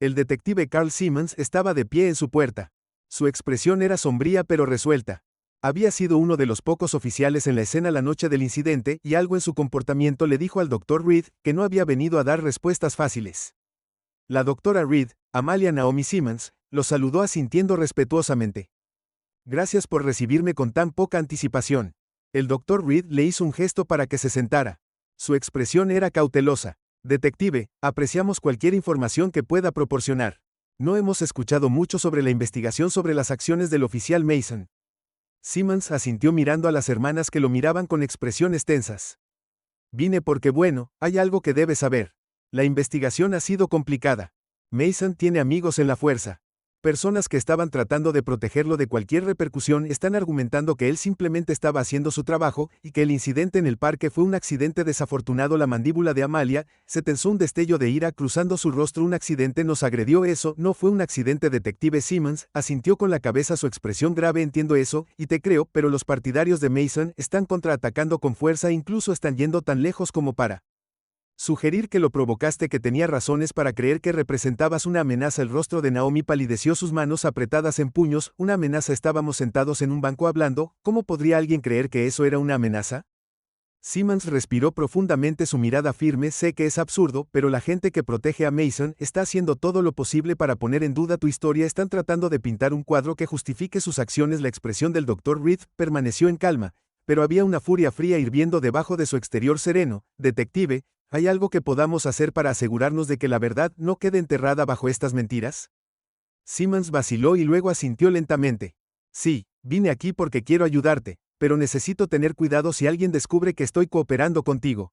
El detective Carl Simmons estaba de pie en su puerta. Su expresión era sombría pero resuelta. Había sido uno de los pocos oficiales en la escena la noche del incidente, y algo en su comportamiento le dijo al Dr. Reed que no había venido a dar respuestas fáciles. La doctora Reed, Amalia Naomi Simmons, lo saludó asintiendo respetuosamente. Gracias por recibirme con tan poca anticipación. El Dr. Reed le hizo un gesto para que se sentara. Su expresión era cautelosa. Detective, apreciamos cualquier información que pueda proporcionar. No hemos escuchado mucho sobre la investigación sobre las acciones del oficial Mason. Simmons asintió mirando a las hermanas que lo miraban con expresiones tensas. Vine porque bueno, hay algo que debes saber. La investigación ha sido complicada. Mason tiene amigos en la fuerza. Personas que estaban tratando de protegerlo de cualquier repercusión están argumentando que él simplemente estaba haciendo su trabajo y que el incidente en el parque fue un accidente desafortunado. La mandíbula de Amalia se tensó, un destello de ira cruzando su rostro. Un accidente nos agredió, eso no fue un accidente. Detective Simmons asintió con la cabeza, su expresión grave. Entiendo eso, y te creo, pero los partidarios de Mason están contraatacando con fuerza e incluso están yendo tan lejos como para sugerir que lo provocaste, que tenía razones para creer que representabas una amenaza. El rostro de Naomi palideció, sus manos apretadas en puños. Una amenaza. Estábamos sentados en un banco hablando, ¿cómo podría alguien creer que eso era una amenaza? Simmons respiró profundamente, su mirada firme. Sé que es absurdo, pero la gente que protege a Mason está haciendo todo lo posible para poner en duda tu historia. Están tratando de pintar un cuadro que justifique sus acciones. La expresión del Dr. Reed permaneció en calma, pero había una furia fría hirviendo debajo de su exterior sereno. Detective, ¿hay algo que podamos hacer para asegurarnos de que la verdad no quede enterrada bajo estas mentiras? Simmons vaciló y luego asintió lentamente. Sí, vine aquí porque quiero ayudarte, pero necesito tener cuidado si alguien descubre que estoy cooperando contigo.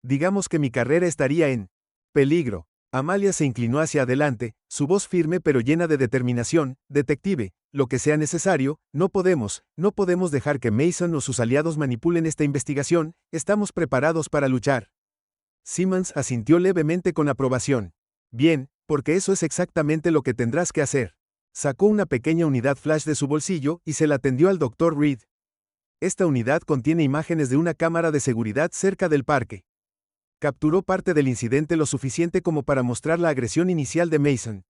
Digamos que mi carrera estaría en peligro. Amalia se inclinó hacia adelante, su voz firme pero llena de determinación. Detective, lo que sea necesario, no podemos dejar que Mason o sus aliados manipulen esta investigación. Estamos preparados para luchar. Simmons asintió levemente con aprobación. Bien, porque eso es exactamente lo que tendrás que hacer. Sacó una pequeña unidad flash de su bolsillo y se la tendió al Dr. Reed. Esta unidad contiene imágenes de una cámara de seguridad cerca del parque. Capturó parte del incidente, lo suficiente como para mostrar la agresión inicial de Mason.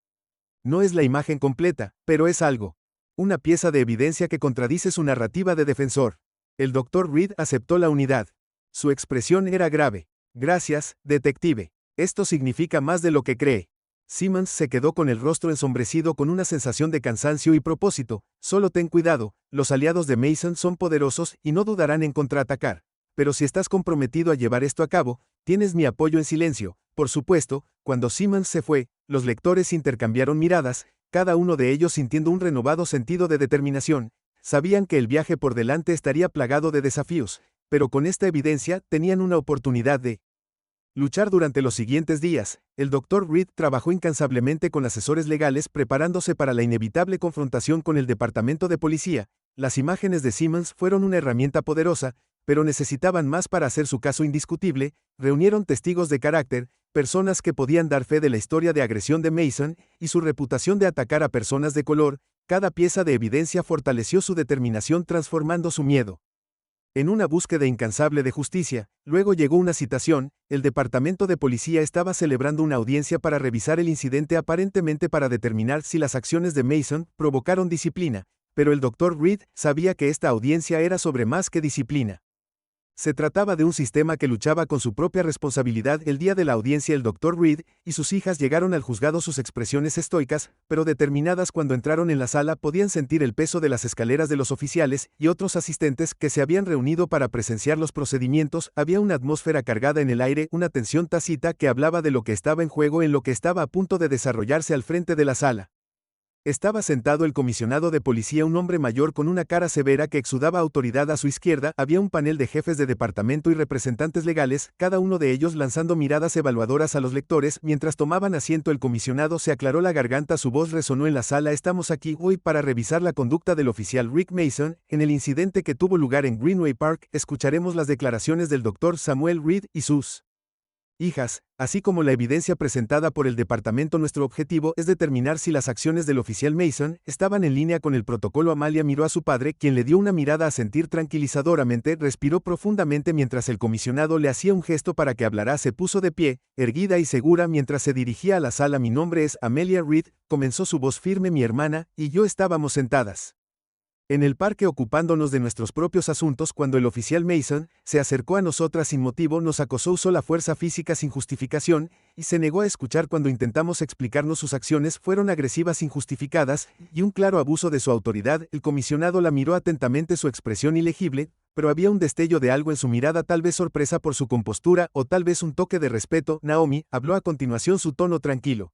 No es la imagen completa, pero es algo. Una pieza de evidencia que contradice su narrativa de defensor. El Dr. Reed aceptó la unidad. Su expresión era grave. Gracias, detective. Esto significa más de lo que cree. Simmons se quedó con el rostro ensombrecido, con una sensación de cansancio y propósito. Solo ten cuidado, los aliados de Mason son poderosos y no dudarán en contraatacar. Pero si estás comprometido a llevar esto a cabo, tienes mi apoyo. En silencio, por supuesto. Cuando Simmons se fue, los lectores intercambiaron miradas, cada uno de ellos sintiendo un renovado sentido de determinación. Sabían que el viaje por delante estaría plagado de desafíos, pero con esta evidencia tenían una oportunidad de luchar. Durante los siguientes días, el Dr. Reed trabajó incansablemente con asesores legales, preparándose para la inevitable confrontación con el departamento de policía. Las imágenes de Simmons fueron una herramienta poderosa, pero necesitaban más para hacer su caso indiscutible. Reunieron testigos de carácter, personas que podían dar fe de la historia de agresión de Mason y su reputación de atacar a personas de color. Cada pieza de evidencia fortaleció su determinación, transformando su miedo en una búsqueda incansable de justicia. Luego llegó una citación. El departamento de policía estaba celebrando una audiencia para revisar el incidente, aparentemente para determinar si las acciones de Mason provocaron disciplina, pero el Dr. Reed sabía que esta audiencia era sobre más que disciplina. Se trataba de un sistema que luchaba con su propia responsabilidad. El día de la audiencia, el Dr. Reed y sus hijas llegaron al juzgado, sus expresiones estoicas, pero determinadas. Cuando entraron en la sala podían sentir el peso de las escaleras de los oficiales y otros asistentes que se habían reunido para presenciar los procedimientos. Había una atmósfera cargada en el aire, una tensión tácita que hablaba de lo que estaba en juego, en lo que estaba a punto de desarrollarse. Al frente de la sala estaba sentado el comisionado de policía, un hombre mayor con una cara severa que exudaba autoridad. A su izquierda había un panel de jefes de departamento y representantes legales, cada uno de ellos lanzando miradas evaluadoras a los lectores. Mientras tomaban asiento, el comisionado se aclaró la garganta, su voz resonó en la sala. Estamos aquí hoy para revisar la conducta del oficial Rick Mason en el incidente que tuvo lugar en Greenway Park. Escucharemos las declaraciones del Dr. Samuel Reed y sus hijas, así como la evidencia presentada por el departamento. Nuestro objetivo es determinar si las acciones del oficial Mason estaban en línea con el protocolo. Amalia miró a su padre, quien le dio una mirada a sentir tranquilizadoramente. Respiró profundamente mientras el comisionado le hacía un gesto para que hablara. Se puso de pie, erguida y segura, mientras se dirigía a la sala. Mi nombre es Amelia Reed, comenzó su voz firme. Mi hermana y yo estábamos sentadas en el parque ocupándonos de nuestros propios asuntos cuando el oficial Mason se acercó a nosotras sin motivo, nos acosó, usó la fuerza física sin justificación y se negó a escuchar cuando intentamos explicarnos. Sus acciones fueron agresivas, injustificadas y un claro abuso de su autoridad. El comisionado la miró atentamente, su expresión ilegible, pero había un destello de algo en su mirada, tal vez sorpresa por su compostura o tal vez un toque de respeto. Naomi habló a continuación, su tono tranquilo.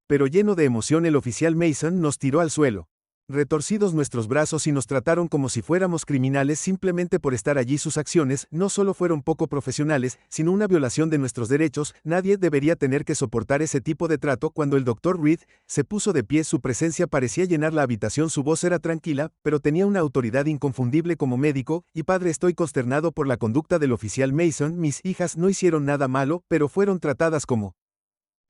Pero lleno de emoción el oficial Mason nos tiró al suelo. Retorcidos nuestros brazos y nos trataron como si fuéramos criminales simplemente por estar allí. Sus acciones no solo fueron poco profesionales, sino una violación de nuestros derechos. Nadie debería tener que soportar ese tipo de trato. Cuando el Dr. Reed se puso de pie, su presencia parecía llenar la habitación. Su voz era tranquila, pero tenía una autoridad inconfundible. Como médico y padre, estoy consternado por la conducta del oficial Mason. Mis hijas no hicieron nada malo, pero fueron tratadas como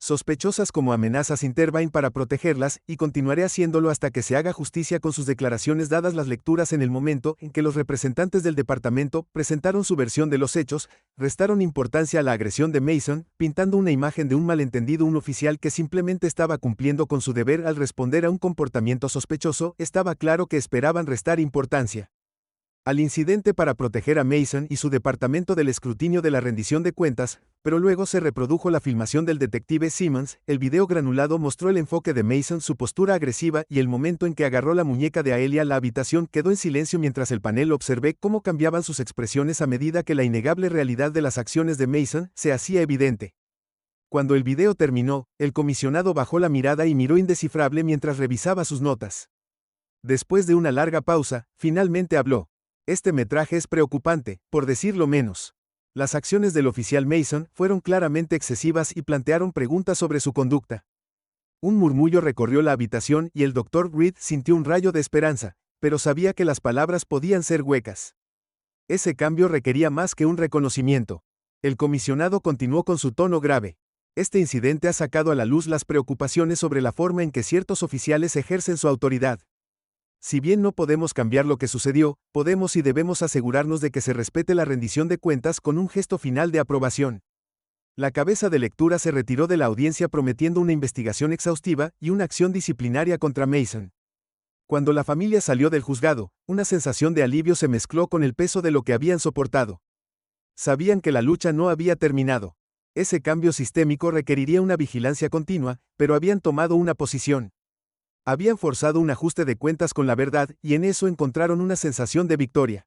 sospechosas, como amenazas. Intervine para protegerlas, y continuaré haciéndolo hasta que se haga justicia con sus declaraciones. Dadas las lecturas, en el momento en que los representantes del departamento presentaron su versión de los hechos, restaron importancia a la agresión de Mason, pintando una imagen de un malentendido, un oficial que simplemente estaba cumpliendo con su deber al responder a un comportamiento sospechoso. Estaba claro que esperaban restar importancia al incidente para proteger a Mason y su departamento del escrutinio de la rendición de cuentas, pero luego se reprodujo la filmación del detective Simmons. El video granulado mostró el enfoque de Mason, su postura agresiva y el momento en que agarró la muñeca de Aelia. La habitación quedó en silencio mientras el panel observé cómo cambiaban sus expresiones a medida que la innegable realidad de las acciones de Mason se hacía evidente. Cuando el video terminó, el comisionado bajó la mirada y miró indescifrable mientras revisaba sus notas. Después de una larga pausa, finalmente habló. Este metraje es preocupante, por decirlo menos. Las acciones del oficial Mason fueron claramente excesivas y plantearon preguntas sobre su conducta. Un murmullo recorrió la habitación y el Dr. Reed sintió un rayo de esperanza, pero sabía que las palabras podían ser huecas. Ese cambio requería más que un reconocimiento. El comisionado continuó con su tono grave. Este incidente ha sacado a la luz las preocupaciones sobre la forma en que ciertos oficiales ejercen su autoridad. Si bien no podemos cambiar lo que sucedió, podemos y debemos asegurarnos de que se respete la rendición de cuentas. Con un gesto final de aprobación, la cabeza de lectura se retiró de la audiencia prometiendo una investigación exhaustiva y una acción disciplinaria contra Mason. Cuando la familia salió del juzgado, una sensación de alivio se mezcló con el peso de lo que habían soportado. Sabían que la lucha no había terminado. Ese cambio sistémico requeriría una vigilancia continua, pero habían tomado una posición. Habían forzado un ajuste de cuentas con la verdad y en eso encontraron una sensación de victoria.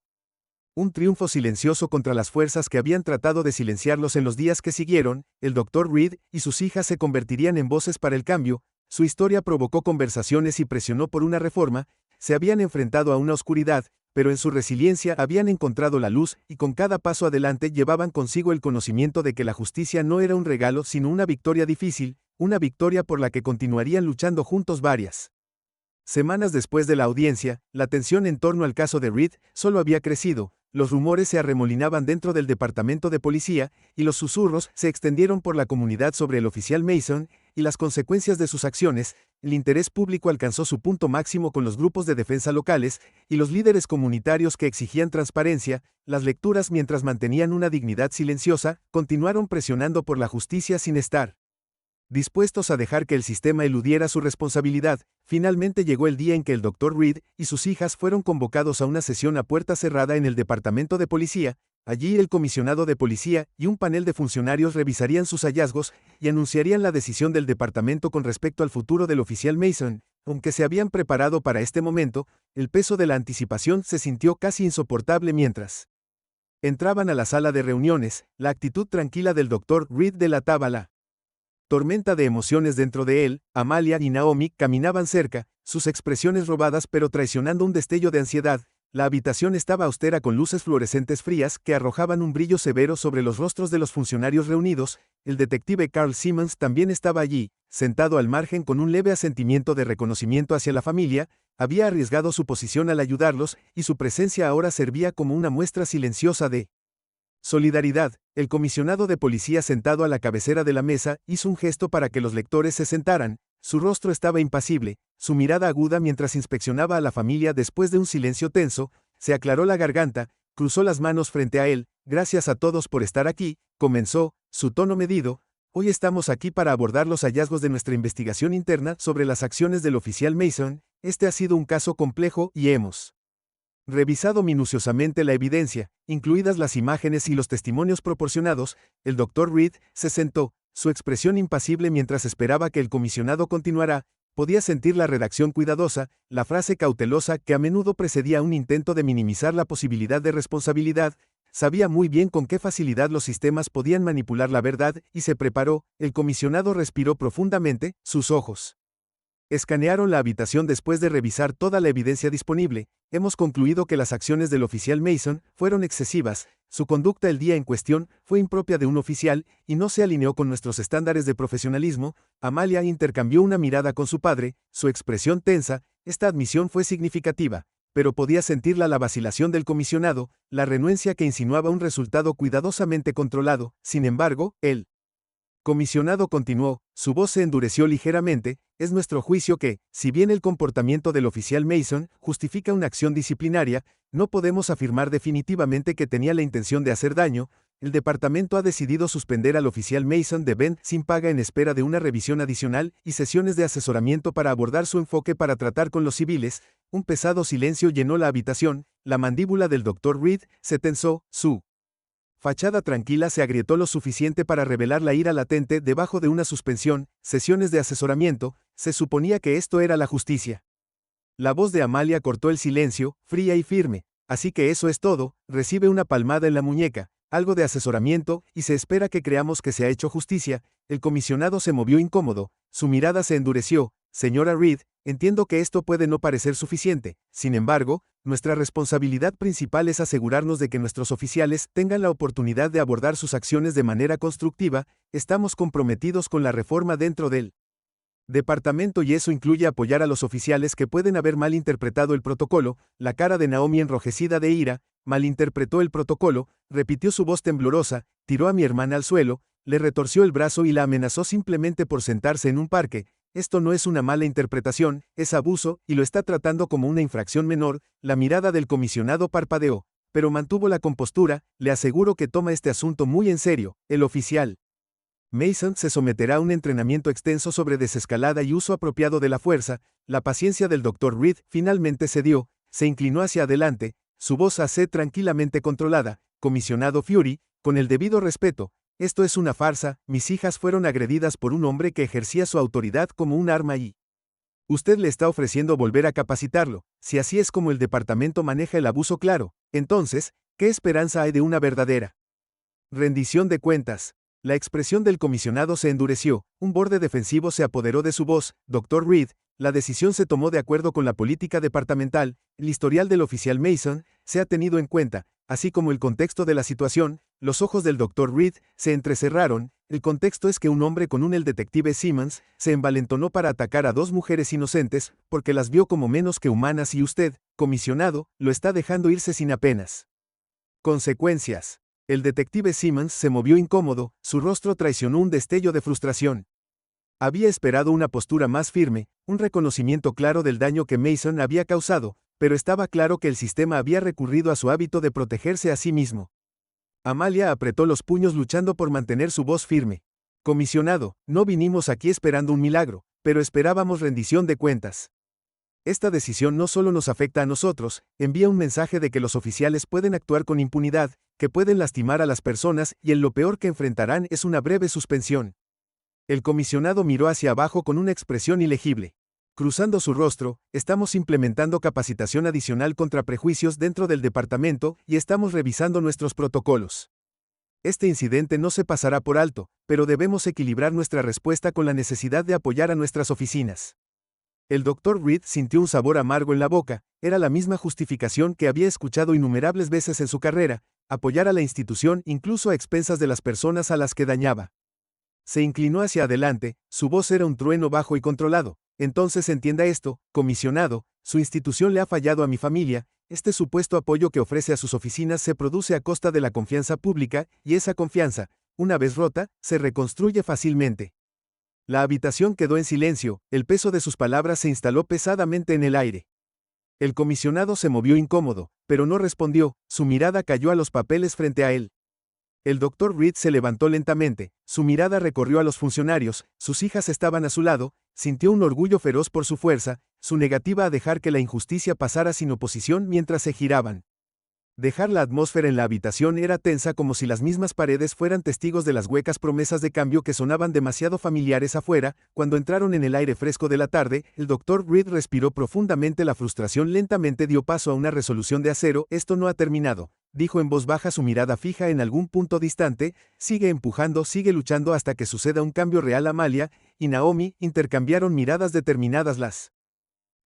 Un triunfo silencioso contra las fuerzas que habían tratado de silenciarlos. En los días que siguieron, el Dr. Reed y sus hijas se convertirían en voces para el cambio. Su historia provocó conversaciones y presionó por una reforma. Se habían enfrentado a una oscuridad, pero en su resiliencia habían encontrado la luz y con cada paso adelante llevaban consigo el conocimiento de que la justicia no era un regalo sino una victoria difícil, una victoria por la que continuarían luchando juntos varias semanas después de la audiencia. La tensión en torno al caso de Reed solo había crecido. Los rumores se arremolinaban dentro del departamento de policía, y los susurros se extendieron por la comunidad sobre el oficial Mason y las consecuencias de sus acciones. El interés público alcanzó su punto máximo con los grupos de defensa locales y los líderes comunitarios que exigían transparencia. Las lecturas, mientras mantenían una dignidad silenciosa, continuaron presionando por la justicia sin estar dispuestos a dejar que el sistema eludiera su responsabilidad. Finalmente llegó el día en que el Dr. Reed y sus hijas fueron convocados a una sesión a puerta cerrada en el departamento de policía. Allí el comisionado de policía y un panel de funcionarios revisarían sus hallazgos y anunciarían la decisión del departamento con respecto al futuro del oficial Mason. Aunque se habían preparado para este momento, el peso de la anticipación se sintió casi insoportable mientras entraban a la sala de reuniones. La actitud tranquila del Dr. Reed delataba la tormenta de emociones dentro de él. Amalia y Naomi caminaban cerca, sus expresiones robadas pero traicionando un destello de ansiedad. La habitación estaba austera con luces fluorescentes frías que arrojaban un brillo severo sobre los rostros de los funcionarios reunidos. El detective Carl Simmons también estaba allí, sentado al margen con un leve asentimiento de reconocimiento hacia la familia. Había arriesgado su posición al ayudarlos, y su presencia ahora servía como una muestra silenciosa de solidaridad. El comisionado de policía, sentado a la cabecera de la mesa, hizo un gesto para que los lectores se sentaran. Su rostro estaba impasible, su mirada aguda mientras inspeccionaba a la familia. Después de un silencio tenso, se aclaró la garganta, cruzó las manos frente a él. Gracias a todos por estar aquí, comenzó, su tono medido. Hoy estamos aquí para abordar los hallazgos de nuestra investigación interna sobre las acciones del oficial Mason. Este ha sido un caso complejo y hemos revisado minuciosamente la evidencia, incluidas las imágenes y los testimonios proporcionados. El Dr. Reed se sentó, su expresión impasible mientras esperaba que el comisionado continuara. Podía sentir la redacción cuidadosa, la frase cautelosa que a menudo precedía un intento de minimizar la posibilidad de responsabilidad. sabía muy bien con qué facilidad los sistemas podían manipular la verdad y se preparó. El comisionado respiró profundamente, sus ojos escanearon la habitación después de revisar toda la evidencia disponible. Hemos concluido que las acciones del oficial Mason fueron excesivas, su conducta el día en cuestión fue impropia de un oficial y no se alineó con nuestros estándares de profesionalismo. Amalia intercambió una mirada con su padre, su expresión tensa. Esta admisión fue significativa, pero podía sentirla la vacilación del comisionado, la renuencia que insinuaba un resultado cuidadosamente controlado. Sin embargo, el comisionado continuó, su voz se endureció ligeramente. Es nuestro juicio que, si bien el comportamiento del oficial Mason justifica una acción disciplinaria, no podemos afirmar definitivamente que tenía la intención de hacer daño. El departamento ha decidido suspender al oficial Mason de Bend sin paga en espera de una revisión adicional y sesiones de asesoramiento para abordar su enfoque para tratar con los civiles. Un pesado silencio llenó la habitación, la mandíbula del Dr. Reed se tensó, su fachada tranquila se agrietó lo suficiente para revelar la ira latente debajo de una suspensión. Sesiones de asesoramiento, se suponía que esto era la justicia. La voz de Amalia cortó el silencio, fría y firme. Así que eso es todo, recibe una palmada en la muñeca, algo de asesoramiento, y se espera que creamos que se ha hecho justicia. El comisionado se movió incómodo, su mirada se endureció. Señora Reed, entiendo que esto puede no parecer suficiente, sin embargo, nuestra responsabilidad principal es asegurarnos de que nuestros oficiales tengan la oportunidad de abordar sus acciones de manera constructiva. Estamos comprometidos con la reforma dentro del departamento y eso incluye apoyar a los oficiales que pueden haber malinterpretado el protocolo. La cara de Naomi enrojecida de ira. Malinterpretó el protocolo, repitió su voz temblorosa, tiró a mi hermana al suelo, le retorció el brazo y la amenazó simplemente por sentarse en un parque. Esto no es una mala interpretación, es abuso, y lo está tratando como una infracción menor. La mirada del comisionado parpadeó, pero mantuvo la compostura. Le aseguro que toma este asunto muy en serio. El oficial Mason se someterá a un entrenamiento extenso sobre desescalada y uso apropiado de la fuerza. La paciencia del Dr. Reed finalmente cedió, se inclinó hacia adelante, su voz tranquilamente controlada. Comisionado Fury, con el debido respeto, esto es una farsa. Mis hijas fueron agredidas por un hombre que ejercía su autoridad como un arma y usted le está ofreciendo volver a capacitarlo. Si así es como el departamento maneja el abuso, claro, entonces, ¿qué esperanza hay de una verdadera rendición de cuentas? La expresión del comisionado se endureció, un borde defensivo se apoderó de su voz. Dr. Reed, la decisión se tomó de acuerdo con la política departamental. El historial del oficial Mason se ha tenido en cuenta, así como el contexto de la situación. Los ojos del Dr. Reed se entrecerraron. El contexto es que un hombre con el detective Simmons se envalentonó para atacar a dos mujeres inocentes porque las vio como menos que humanas y usted, comisionado, lo está dejando irse sin apenas consecuencias. El detective Simmons se movió incómodo, su rostro traicionó un destello de frustración. Había esperado una postura más firme, un reconocimiento claro del daño que Mason había causado, pero estaba claro que el sistema había recurrido a su hábito de protegerse a sí mismo. Amalia apretó los puños luchando por mantener su voz firme. Comisionado, no vinimos aquí esperando un milagro, pero esperábamos rendición de cuentas. Esta decisión no solo nos afecta a nosotros, envía un mensaje de que los oficiales pueden actuar con impunidad, que pueden lastimar a las personas y lo peor que enfrentarán es una breve suspensión. El comisionado miró hacia abajo con una expresión ilegible. Cruzando su rostro, estamos implementando capacitación adicional contra prejuicios dentro del departamento y estamos revisando nuestros protocolos. Este incidente no se pasará por alto, pero debemos equilibrar nuestra respuesta con la necesidad de apoyar a nuestras oficinas. El Dr. Reed sintió un sabor amargo en la boca. Era la misma justificación que había escuchado innumerables veces en su carrera: apoyar a la institución incluso a expensas de las personas a las que dañaba. Se inclinó hacia adelante, su voz era un trueno bajo y controlado. Entonces entienda esto, comisionado, su institución le ha fallado a mi familia. Este supuesto apoyo que ofrece a sus oficinas se produce a costa de la confianza pública, y esa confianza, una vez rota, se reconstruye fácilmente. La habitación quedó en silencio, el peso de sus palabras se instaló pesadamente en el aire. El comisionado se movió incómodo, pero no respondió, su mirada cayó a los papeles frente a él. El Dr. Reed se levantó lentamente, su mirada recorrió a los funcionarios, sus hijas estaban a su lado, sintió un orgullo feroz por su fuerza, su negativa a dejar que la injusticia pasara sin oposición mientras se giraban. Dejar la atmósfera en la habitación era tensa, como si las mismas paredes fueran testigos de las huecas promesas de cambio que sonaban demasiado familiares afuera. Cuando entraron en el aire fresco de la tarde, el Dr. Reed respiró profundamente. La frustración lentamente dio paso a una resolución de acero. Esto no ha terminado. dijo en voz baja, su mirada fija en algún punto distante. Sigue empujando, sigue luchando hasta que suceda un cambio real. Amalia y Naomi intercambiaron miradas determinadas. Las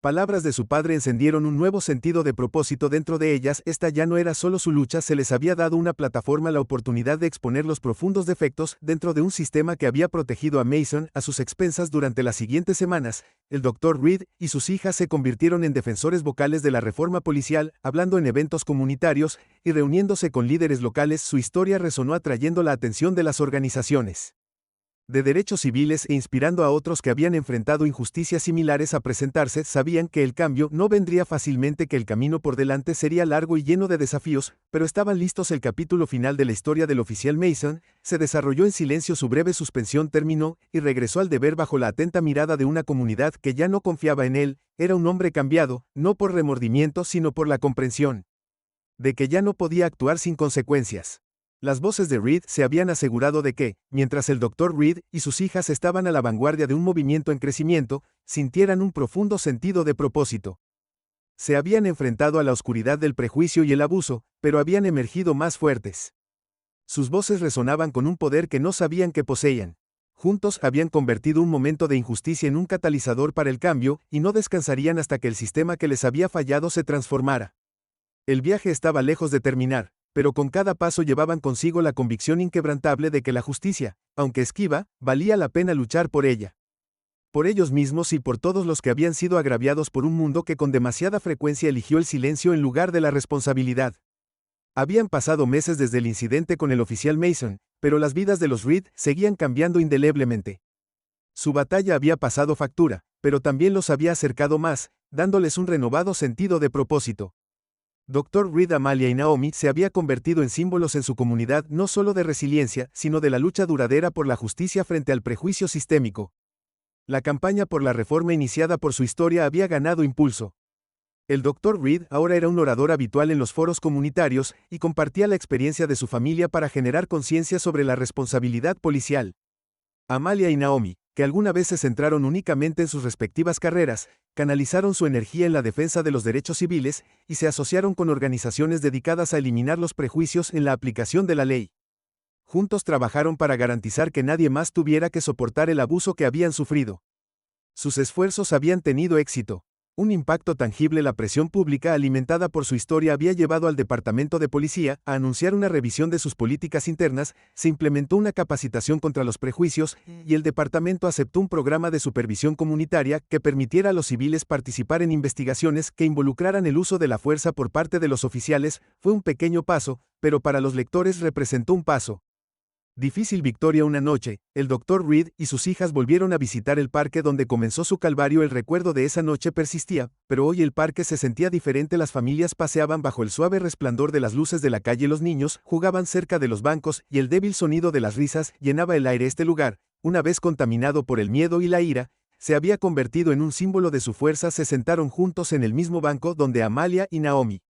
palabras de su padre encendieron un nuevo sentido de propósito dentro de ellas. Esta ya no era solo su lucha, se les había dado una plataforma, la oportunidad de exponer los profundos defectos dentro de un sistema que había protegido a Mason a sus expensas durante las siguientes semanas. El Dr. Reed y sus hijas se convirtieron en defensores vocales de la reforma policial, hablando en eventos comunitarios y reuniéndose con líderes locales. Su historia resonó, atrayendo la atención de las organizaciones de derechos civiles e inspirando a otros que habían enfrentado injusticias similares a presentarse. Sabían que el cambio no vendría fácilmente, que el camino por delante sería largo y lleno de desafíos, pero estaban listos. El capítulo final de la historia del oficial Mason se desarrolló en silencio. Su breve suspensión terminó y regresó al deber bajo la atenta mirada de una comunidad que ya no confiaba en él. Era un hombre cambiado, no por remordimiento sino por la comprensión de que ya no podía actuar sin consecuencias. Las voces de Reed se habían asegurado de que, mientras el Dr. Reed y sus hijas estaban a la vanguardia de un movimiento en crecimiento, sintieran un profundo sentido de propósito. Se habían enfrentado a la oscuridad del prejuicio y el abuso, pero habían emergido más fuertes. Sus voces resonaban con un poder que no sabían que poseían. Juntos habían convertido un momento de injusticia en un catalizador para el cambio, y no descansarían hasta que el sistema que les había fallado se transformara. El viaje estaba lejos de terminar, pero con cada paso llevaban consigo la convicción inquebrantable de que la justicia, aunque esquiva, valía la pena luchar por ella. Por ellos mismos y por todos los que habían sido agraviados por un mundo que con demasiada frecuencia eligió el silencio en lugar de la responsabilidad. Habían pasado meses desde el incidente con el oficial Mason, pero las vidas de los Reed seguían cambiando indeleblemente. Su batalla había pasado factura, pero también los había acercado más, dándoles un renovado sentido de propósito. Dr. Reed, Amalia y Naomi se había convertido en símbolos en su comunidad, no solo de resiliencia, sino de la lucha duradera por la justicia frente al prejuicio sistémico. La campaña por la reforma iniciada por su historia había ganado impulso. El Dr. Reed ahora era un orador habitual en los foros comunitarios y compartía la experiencia de su familia para generar conciencia sobre la responsabilidad policial. Amalia y Naomi, que alguna vez se centraron únicamente en sus respectivas carreras, canalizaron su energía en la defensa de los derechos civiles y se asociaron con organizaciones dedicadas a eliminar los prejuicios en la aplicación de la ley. Juntos trabajaron para garantizar que nadie más tuviera que soportar el abuso que habían sufrido. Sus esfuerzos habían tenido éxito. Un impacto tangible. La presión pública alimentada por su historia había llevado al Departamento de Policía a anunciar una revisión de sus políticas internas, se implementó una capacitación contra los prejuicios, y el departamento aceptó un programa de supervisión comunitaria que permitiera a los civiles participar en investigaciones que involucraran el uso de la fuerza por parte de los oficiales. Fue un pequeño paso, pero para los lectores representó un paso difícil. Victoria. Una noche, el Dr. Reed y sus hijas volvieron a visitar el parque donde comenzó su calvario. El recuerdo de esa noche persistía, pero hoy el parque se sentía diferente. Las familias paseaban bajo el suave resplandor de las luces de la calle, los niños jugaban cerca de los bancos y el débil sonido de las risas llenaba el aire. Este lugar, una vez contaminado por el miedo y la ira, se había convertido en un símbolo de su fuerza. Se sentaron juntos en el mismo banco donde Amalia y Naomi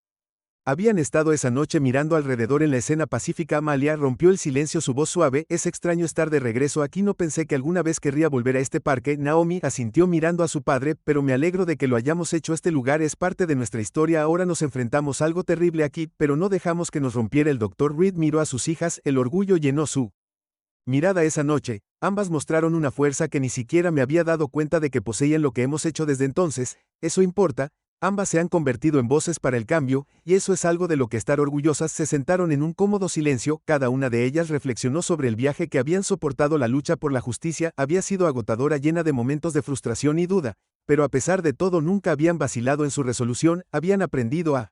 habían estado esa noche, mirando alrededor en la escena pacífica. Amalia rompió el silencio, su voz suave: es extraño estar de regreso aquí, no pensé que alguna vez querría volver a este parque. Naomi asintió mirando a su padre: pero me alegro de que lo hayamos hecho, este lugar es parte de nuestra historia, ahora nos enfrentamos a algo terrible aquí, pero no dejamos que nos rompiera. El Dr. Reed miró a sus hijas, el orgullo llenó su mirada esa noche. Ambas mostraron una fuerza que ni siquiera me había dado cuenta de que poseían. Lo que hemos hecho desde entonces, eso importa. Ambas se han convertido en voces para el cambio, y eso es algo de lo que estar orgullosas. Se sentaron en un cómodo silencio, cada una de ellas reflexionó sobre el viaje que habían soportado. La lucha por la justicia había sido agotadora, llena de momentos de frustración y duda, pero a pesar de todo nunca habían vacilado en su resolución, habían aprendido a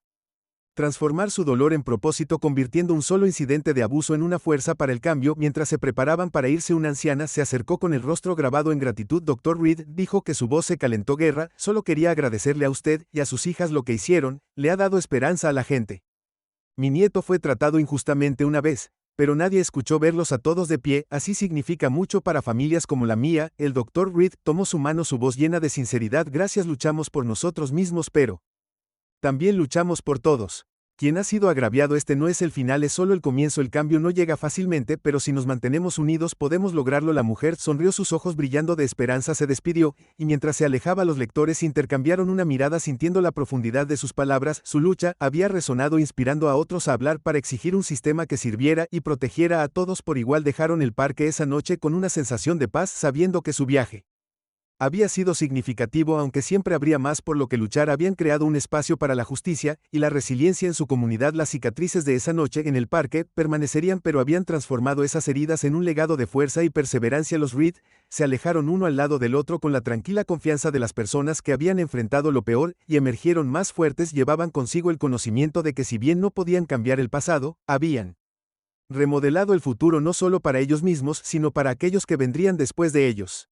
transformar su dolor en propósito, convirtiendo un solo incidente de abuso en una fuerza para el cambio. Mientras se preparaban para irse, una anciana se acercó con el rostro grabado en gratitud. Dr. Reed dijo que su voz se calentó: Guerra, solo quería agradecerle a usted y a sus hijas lo que hicieron, le ha dado esperanza a la gente. Mi nieto fue tratado injustamente una vez, pero nadie escuchó. Verlos a todos de pie, así significa mucho para familias como la mía. El Dr. Reed tomó su mano, su voz llena de sinceridad: gracias, luchamos por nosotros mismos, pero también luchamos por todos Quien ha sido agraviado, este no es el final, es solo el comienzo, el cambio no llega fácilmente, pero si nos mantenemos unidos podemos lograrlo. La mujer sonrió, sus ojos brillando de esperanza, se despidió, y mientras se alejaba los lectores intercambiaron una mirada sintiendo la profundidad de sus palabras. Su lucha había resonado, inspirando a otros a hablar para exigir un sistema que sirviera y protegiera a todos por igual. Dejaron el parque esa noche con una sensación de paz, sabiendo que su viaje había sido significativo, aunque siempre habría más por lo que luchar. Habían creado un espacio para la justicia y la resiliencia en su comunidad. Las cicatrices de esa noche en el parque permanecerían, pero habían transformado esas heridas en un legado de fuerza y perseverancia. Los Reed se alejaron uno al lado del otro con la tranquila confianza de las personas que habían enfrentado lo peor y emergieron más fuertes. Llevaban consigo el conocimiento de que si bien no podían cambiar el pasado, habían remodelado el futuro no solo para ellos mismos, sino para aquellos que vendrían después de ellos.